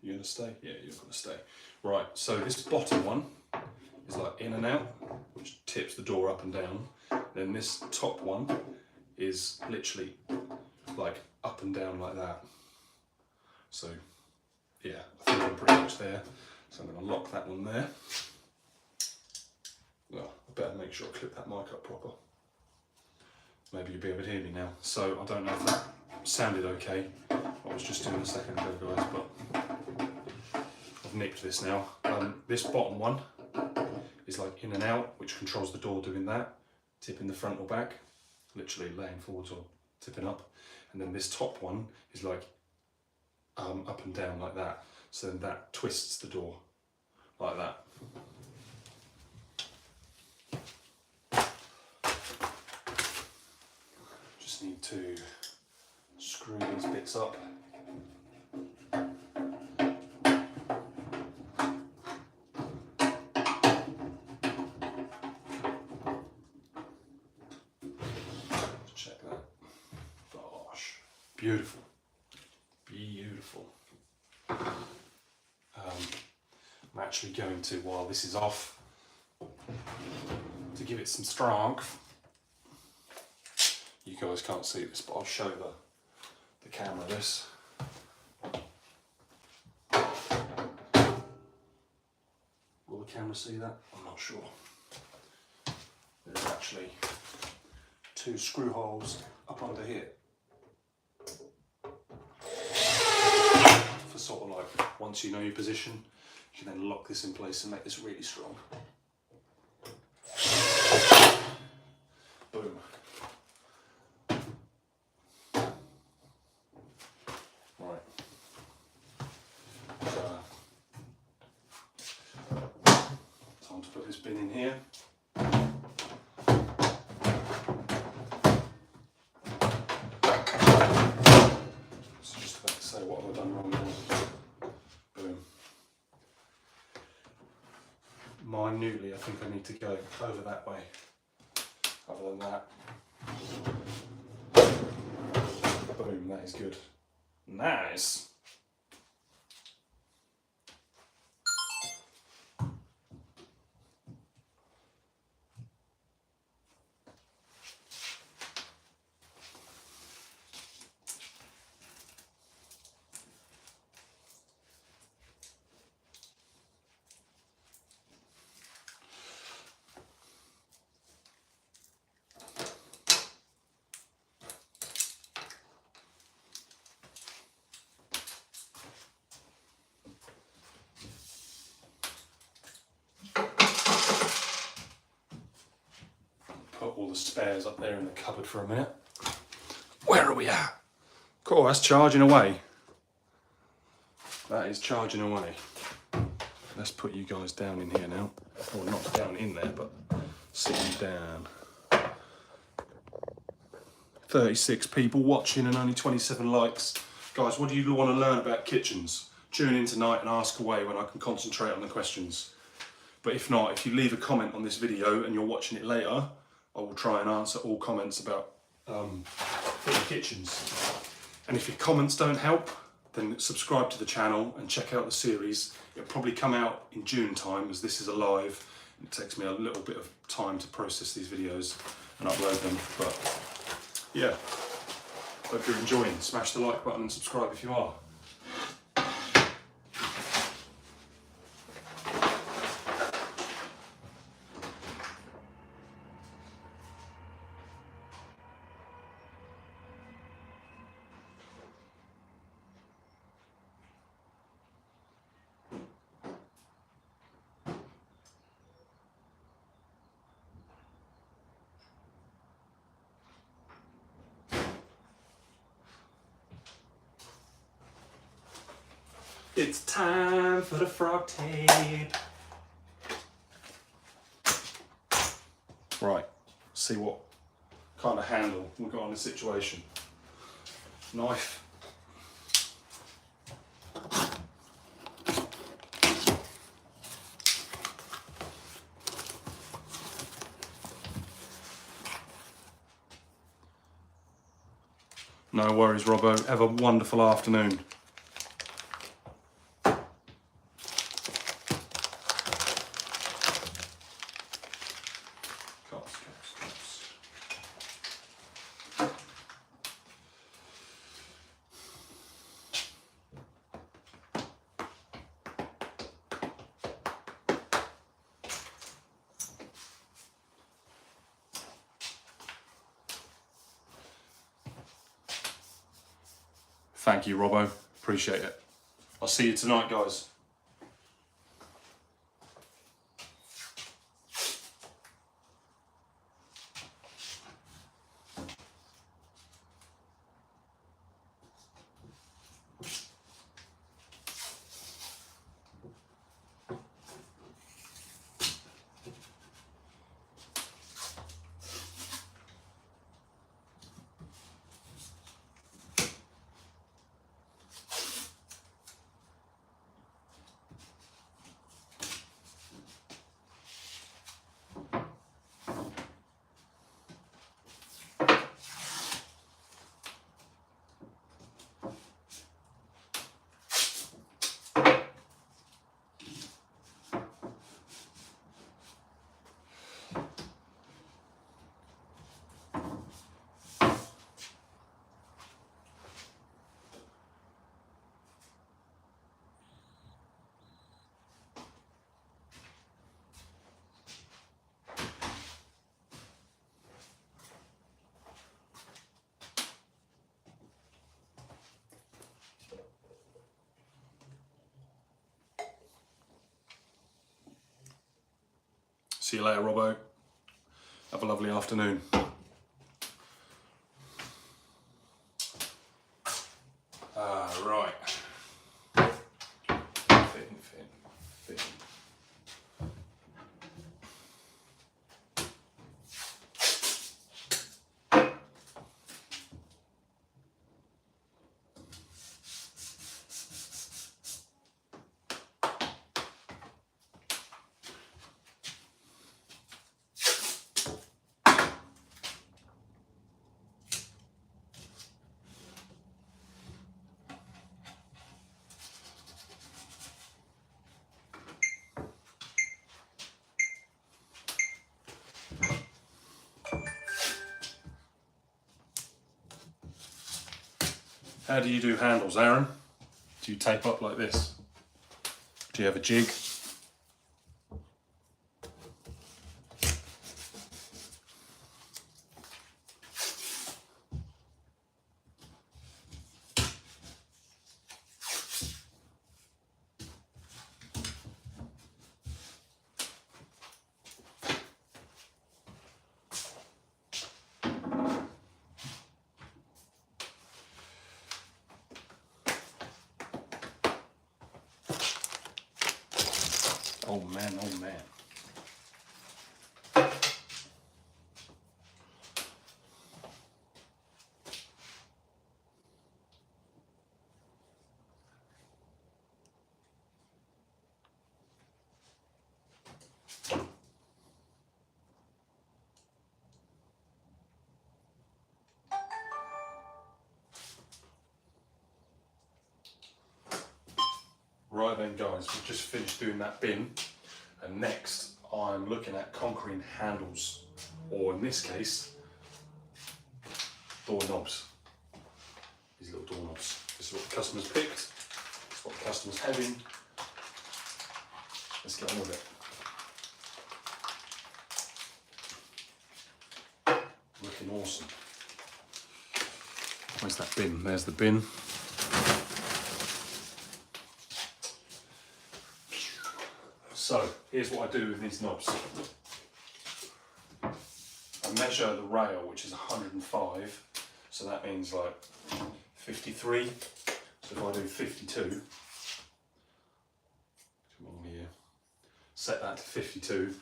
You're gonna stay? Yeah, you're gonna stay. Right, so this bottom one is like in and out, which tips the door up and down. Then this top one is literally like up and down like that. So yeah, I think I'm pretty much there. So I'm gonna lock that one there. Well, I better make sure I clip that mic up proper. Maybe you'll be able to hear me now. So I don't know if that sounded okay. I was just doing a second ago, guys, but I've nicked this now. This bottom one is like in and out, which controls the door doing that, tipping the front or back, literally laying forwards or tipping up. And then this top one is like up and down like that. So then that twists the door like that. Just need to screw these bits up. Check that. Gosh, beautiful, beautiful. I'm actually going to, while this is off, to give it some strength. You guys can't see this, but I'll show the camera this. Will the camera see that? I'm not sure. There's actually 2 screw holes up under here for sort of like, once you know your position, you can then lock this in place and make this really strong. Boom. Right. Time to put this bin in here. So just about to say what have I done wrong there. Boom. Minutely, I think I need to go over that way. Other than that, boom, that is good. Nice. Put all the spares up there in the cupboard for a minute. Where are we at? Cool, that's charging away. That is charging away. Let's put you guys down in here now. Or not down in there, but sitting down. 36 people watching and only 27 likes. Guys, what do you want to learn about kitchens? Tune in tonight and ask away when I can concentrate on the questions. But if not, if you leave a comment on this video and you're watching it later, I will try and answer all comments about fitting kitchens. And if your comments don't help, then subscribe to the channel and check out the series. It'll probably come out in June time, as this is a live. It takes me a little bit of time to process these videos and upload them. But yeah, hope you're enjoying. Smash the like button and subscribe if you are. It's time for the frog tape. Right, see what kind of handle we've got on this situation. Knife No worries, Robbo. Have a wonderful afternoon. Cups. Thank you, Robbo. Appreciate it. I'll see you tonight, guys. See you later, Robbo. Have a lovely afternoon. Right. Fitting. How do you do handles, Aaron? Do you tape up like this? Do you have a jig? Oh man, oh man. Right then guys, we've just finished doing that bin, and next I'm looking at conquering handles, or in this case, door knobs. These little door knobs. This is what the customer's picked, this is what the customer's having. Let's get on with it. Looking awesome. Where's that bin? There's the bin. So, here's what I do with these knobs. I measure the rail, which is 105, so that means like 53. So if I do 52, set that to 52.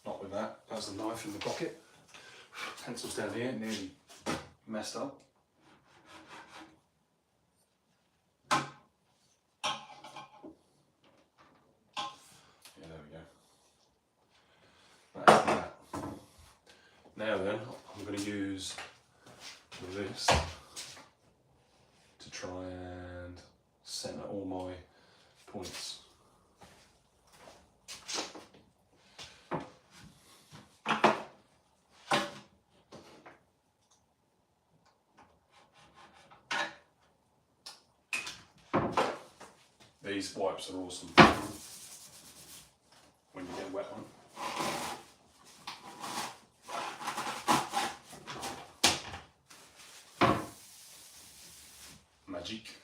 Not with that, that's a knife in the pocket. Pencil's down here, nearly messed up. Now then, use this to try and centre all my points. These wipes are awesome when you get a wet one. Magic.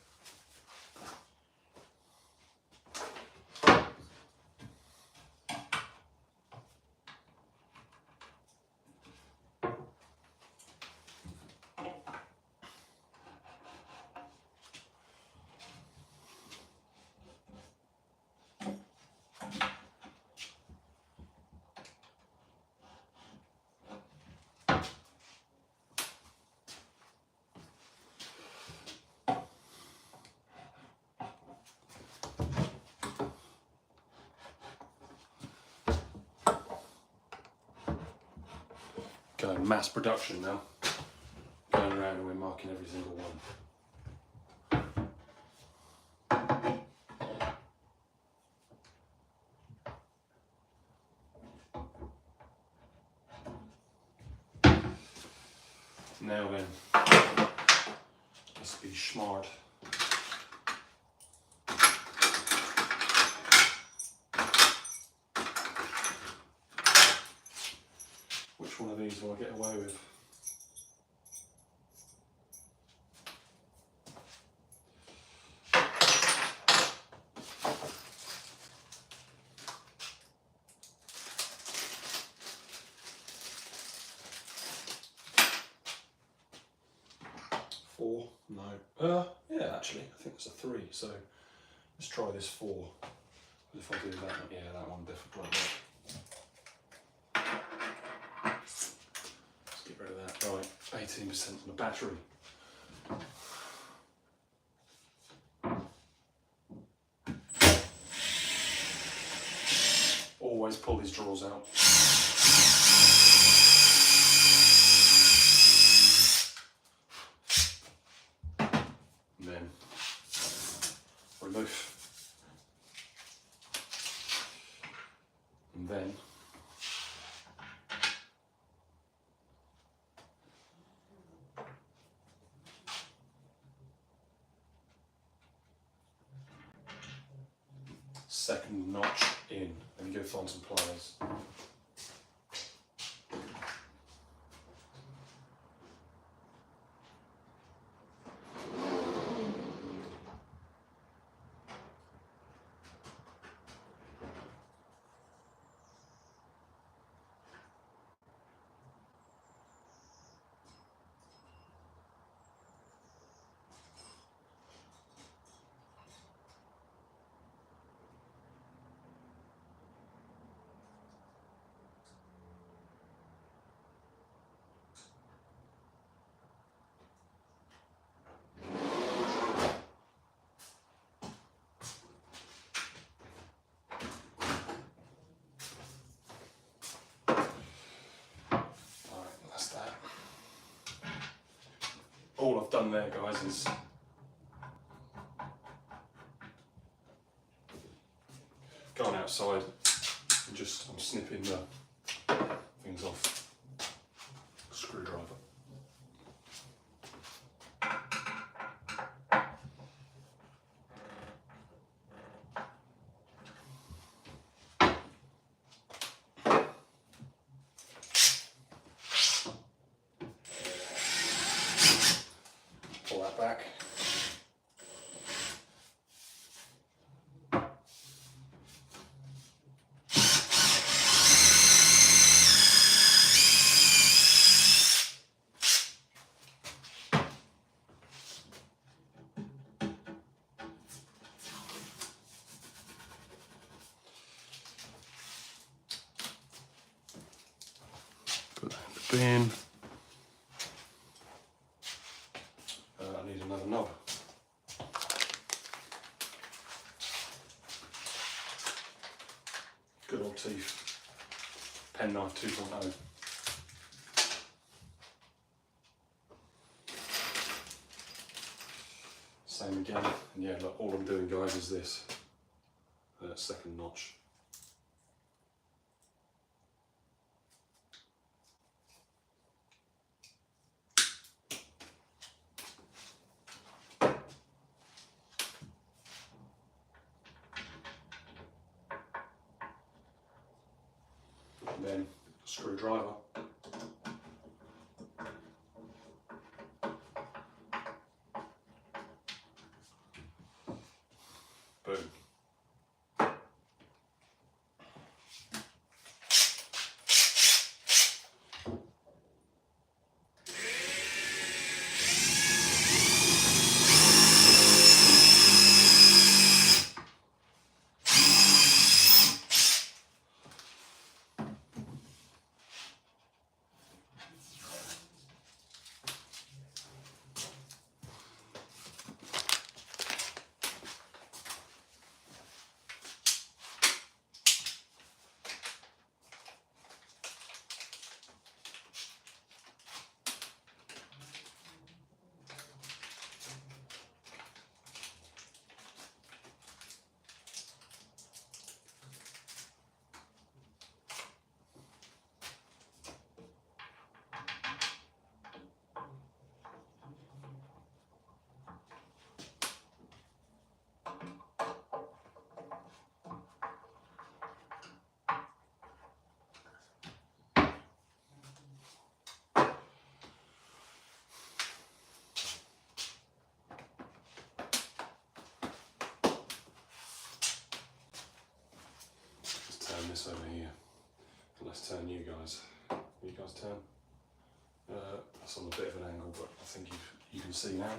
Going mass production now. Going around and we're marking every single one. Now then, let's be smart. Which one of these will I get away with? Four? No. Yeah, actually, I think it's a 3. So let's try this 4. If I do that one, yeah, that one definitely. Let's get rid of that. Right, 18% on the battery. Always pull these drawers out. And then remove. And then second notch in, and go find some pliers. All I've done there, guys, is gone outside and just I'm snipping the things off. Screwdriver. Pull that back. Put that in the bin. I need another knob. Good old teeth. Penknife 2.0. same again. And yeah, look, all I'm doing, guys, is this second notch. And then a screwdriver. Boom. Turn this over here. Let's turn you guys. You guys turn. That's on a bit of an angle, but I think you can see now.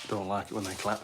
Don't like it when they clap.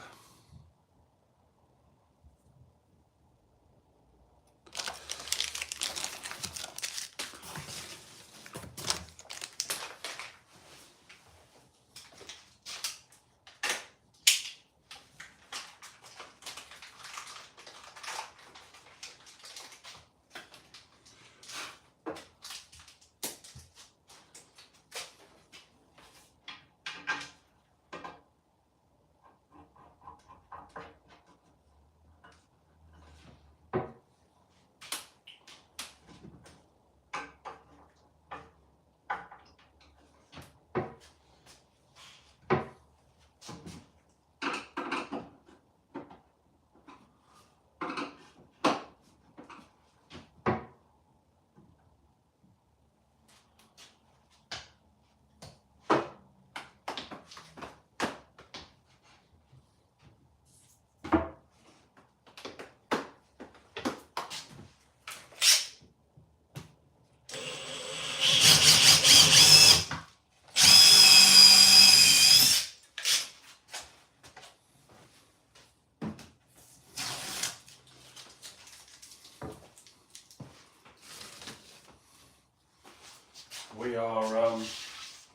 We are going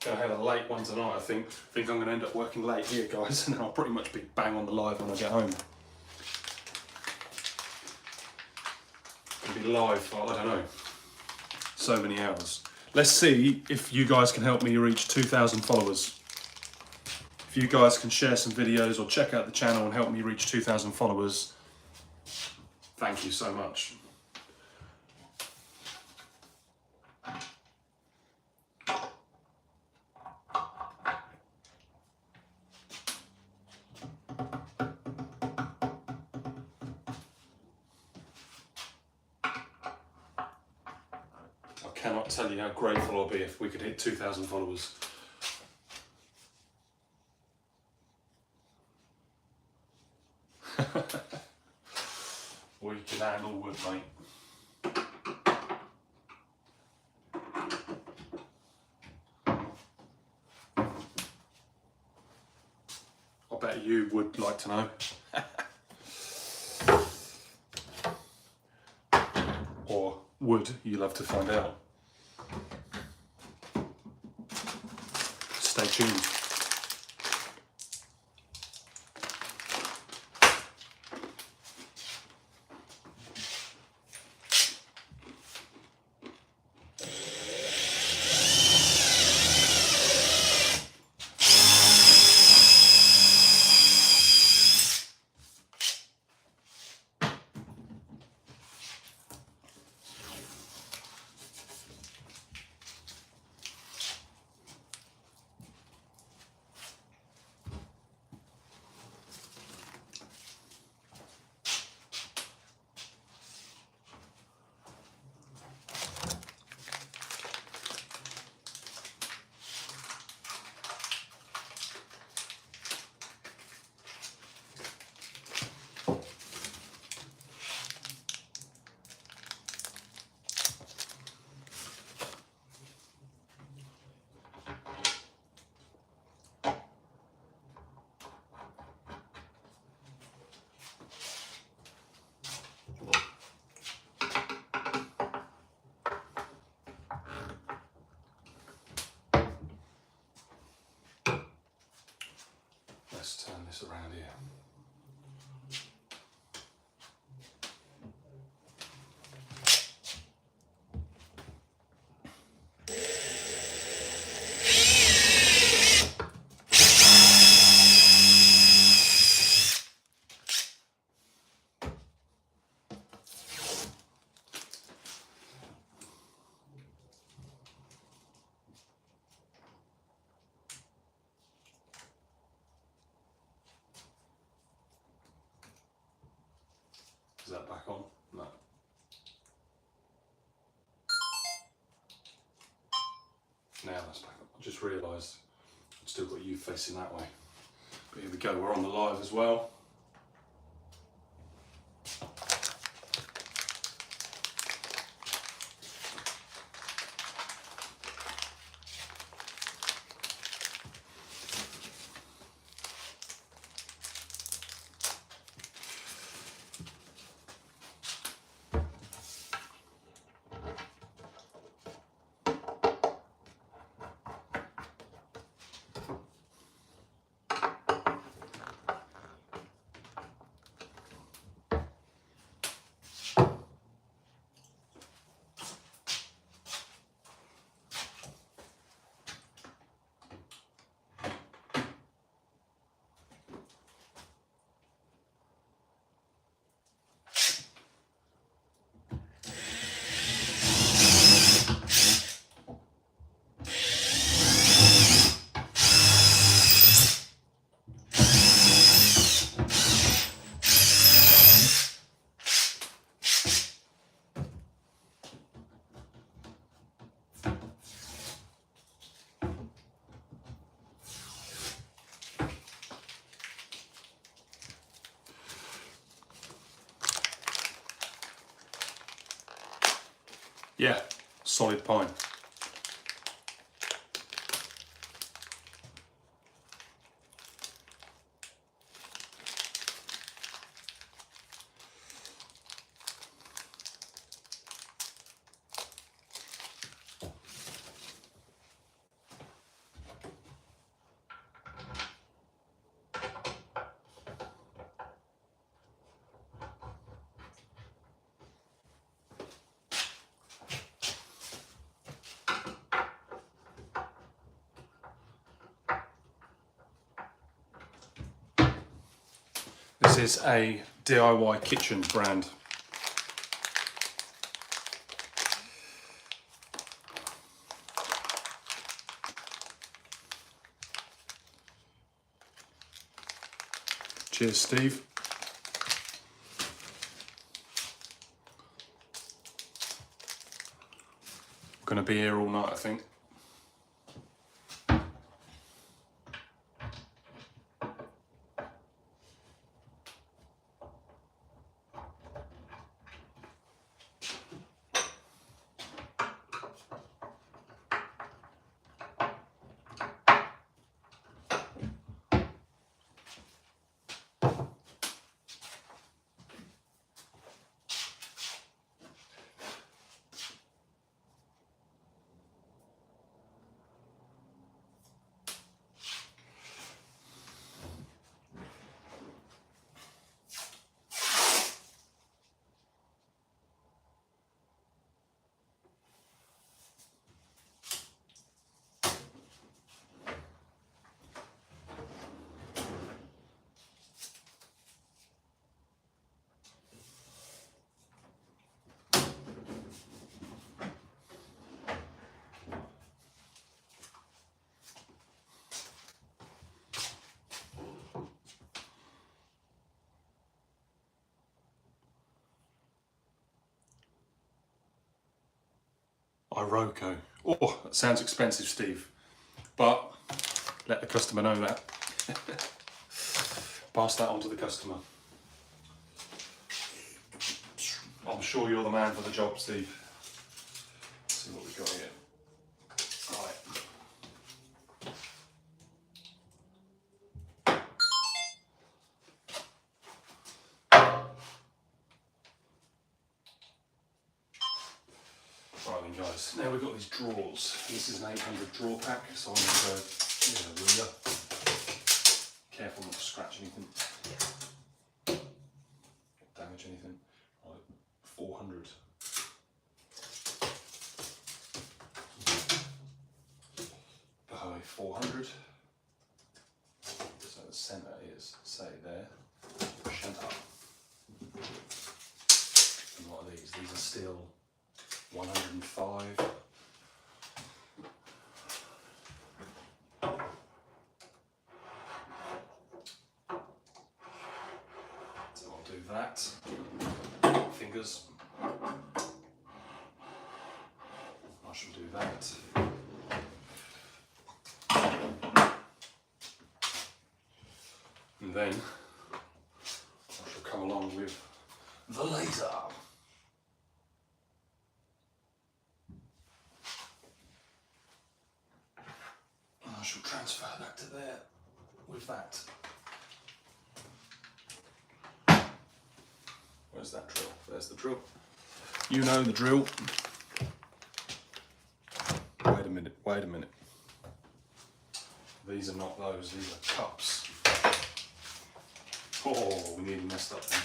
to have a late one tonight, I think. I think I'm going to end up working late here, guys, and then I'll pretty much be bang on the live when I get home. It'll be live for, I don't know, so many hours. Let's see if you guys can help me reach 2,000 followers. If you guys can share some videos or check out the channel and help me reach 2,000 followers, thank you so much. I cannot tell you how grateful I'll be if we could hit 2,000 followers. We can handle wood, mate. I bet you would like to know. Or would you love to find out? Stay tuned. Let's turn this around here. Is that back on? No. Now that's back on. I just realised I've still got you facing that way. But here we go, we're on the live as well. Yeah, solid pine. This is a DIY kitchen brand. Cheers, Steve. Gonna be here all night, I think. Iroko. Oh, that sounds expensive, Steve. But let the customer know that. Pass that on to the customer. I'm sure you're the man for the job, Steve. Let's see what we've got here. Right. Right then, guys, now we've got these drawers. This is an 800 drawer pack, so I'm going to go with a ruler. Careful not to scratch anything, damage anything. Right, 400. By 400. So the centre is, say, there. Shut up. And what are these? These are still 105. So I'll do that. Fingers. I shall do that. And then I shall come along with the laser. I shall transfer that to there with that. Where's that drill? There's the drill. You know the drill. Wait a minute, wait a minute. These are not those, these are cups. Oh, we nearly messed up then.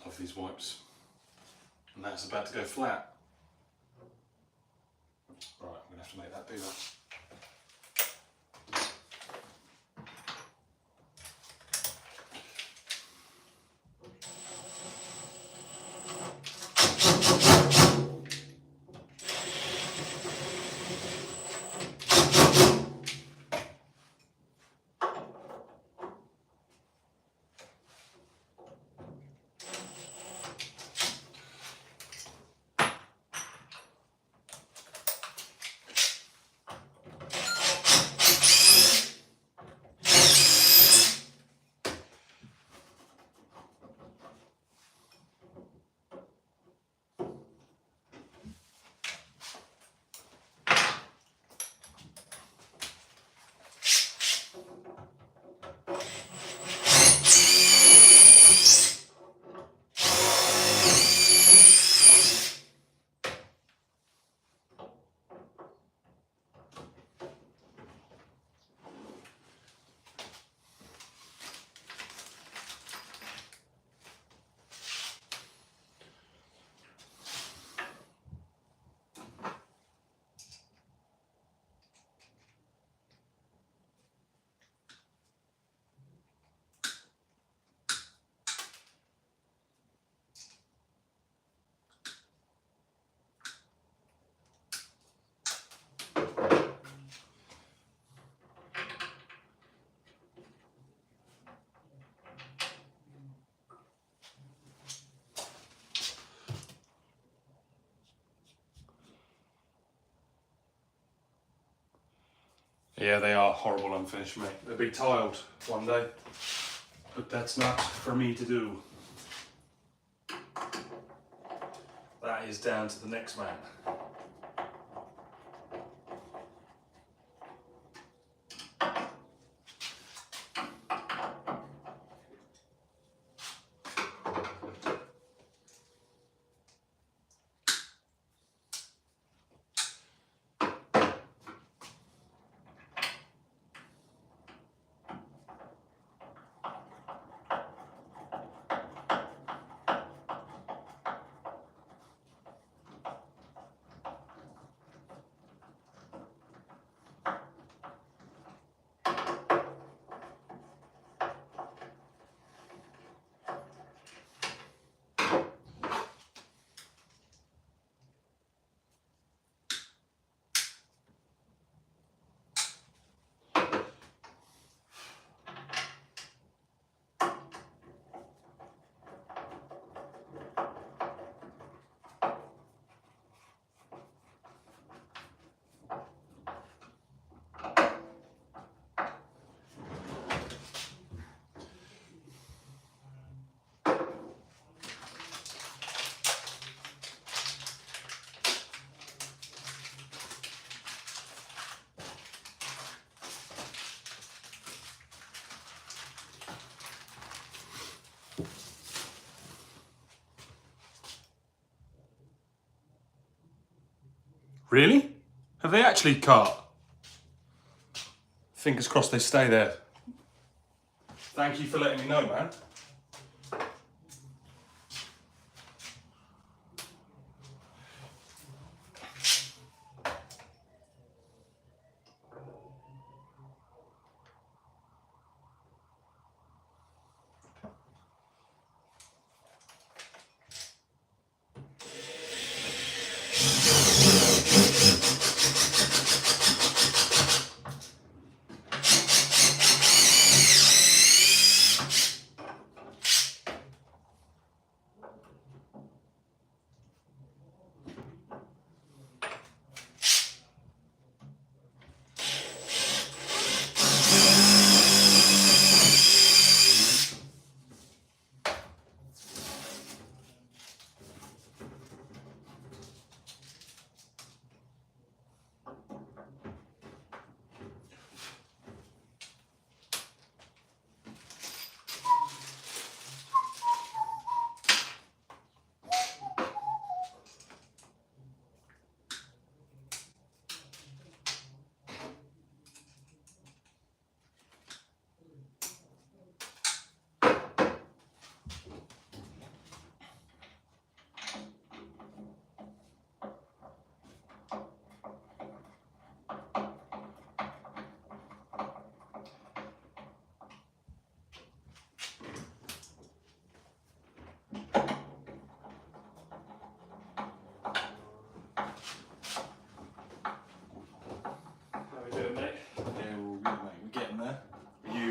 Love these wipes. And that's about to go flat. Right, I'm going to have to make that bigger. Yeah, they are horrible unfinished, mate. They'll be tiled one day, but that's not for me to do. That is down to the next man. Really? Have they actually cut? Fingers crossed they stay there. Thank you for letting me know, man.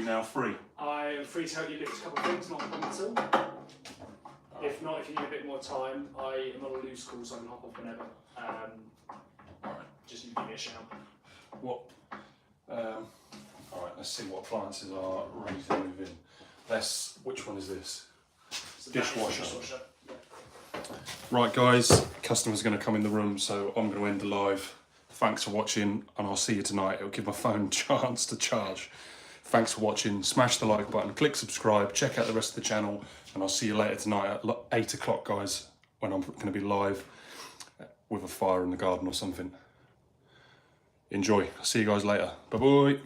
Now free. I'm free to help you lift a couple of things, not a problem at all. If not, if you need a bit more time, I am on a loose call, so I can hop off whenever. Just need to give me a shout. What? Alright, let's see what appliances are ready to move in. Which one is this? Dishwasher. Right guys, customer's going to come in the room, so I'm going to end the live. Thanks for watching, and I'll see you tonight. It'll give my phone a chance to charge. Thanks for watching. Smash the like button, click subscribe, check out the rest of the channel, and I'll see you later tonight at 8 o'clock, guys, when I'm going to be live with a fire in the garden or something. Enjoy. I'll see you guys later. Bye bye.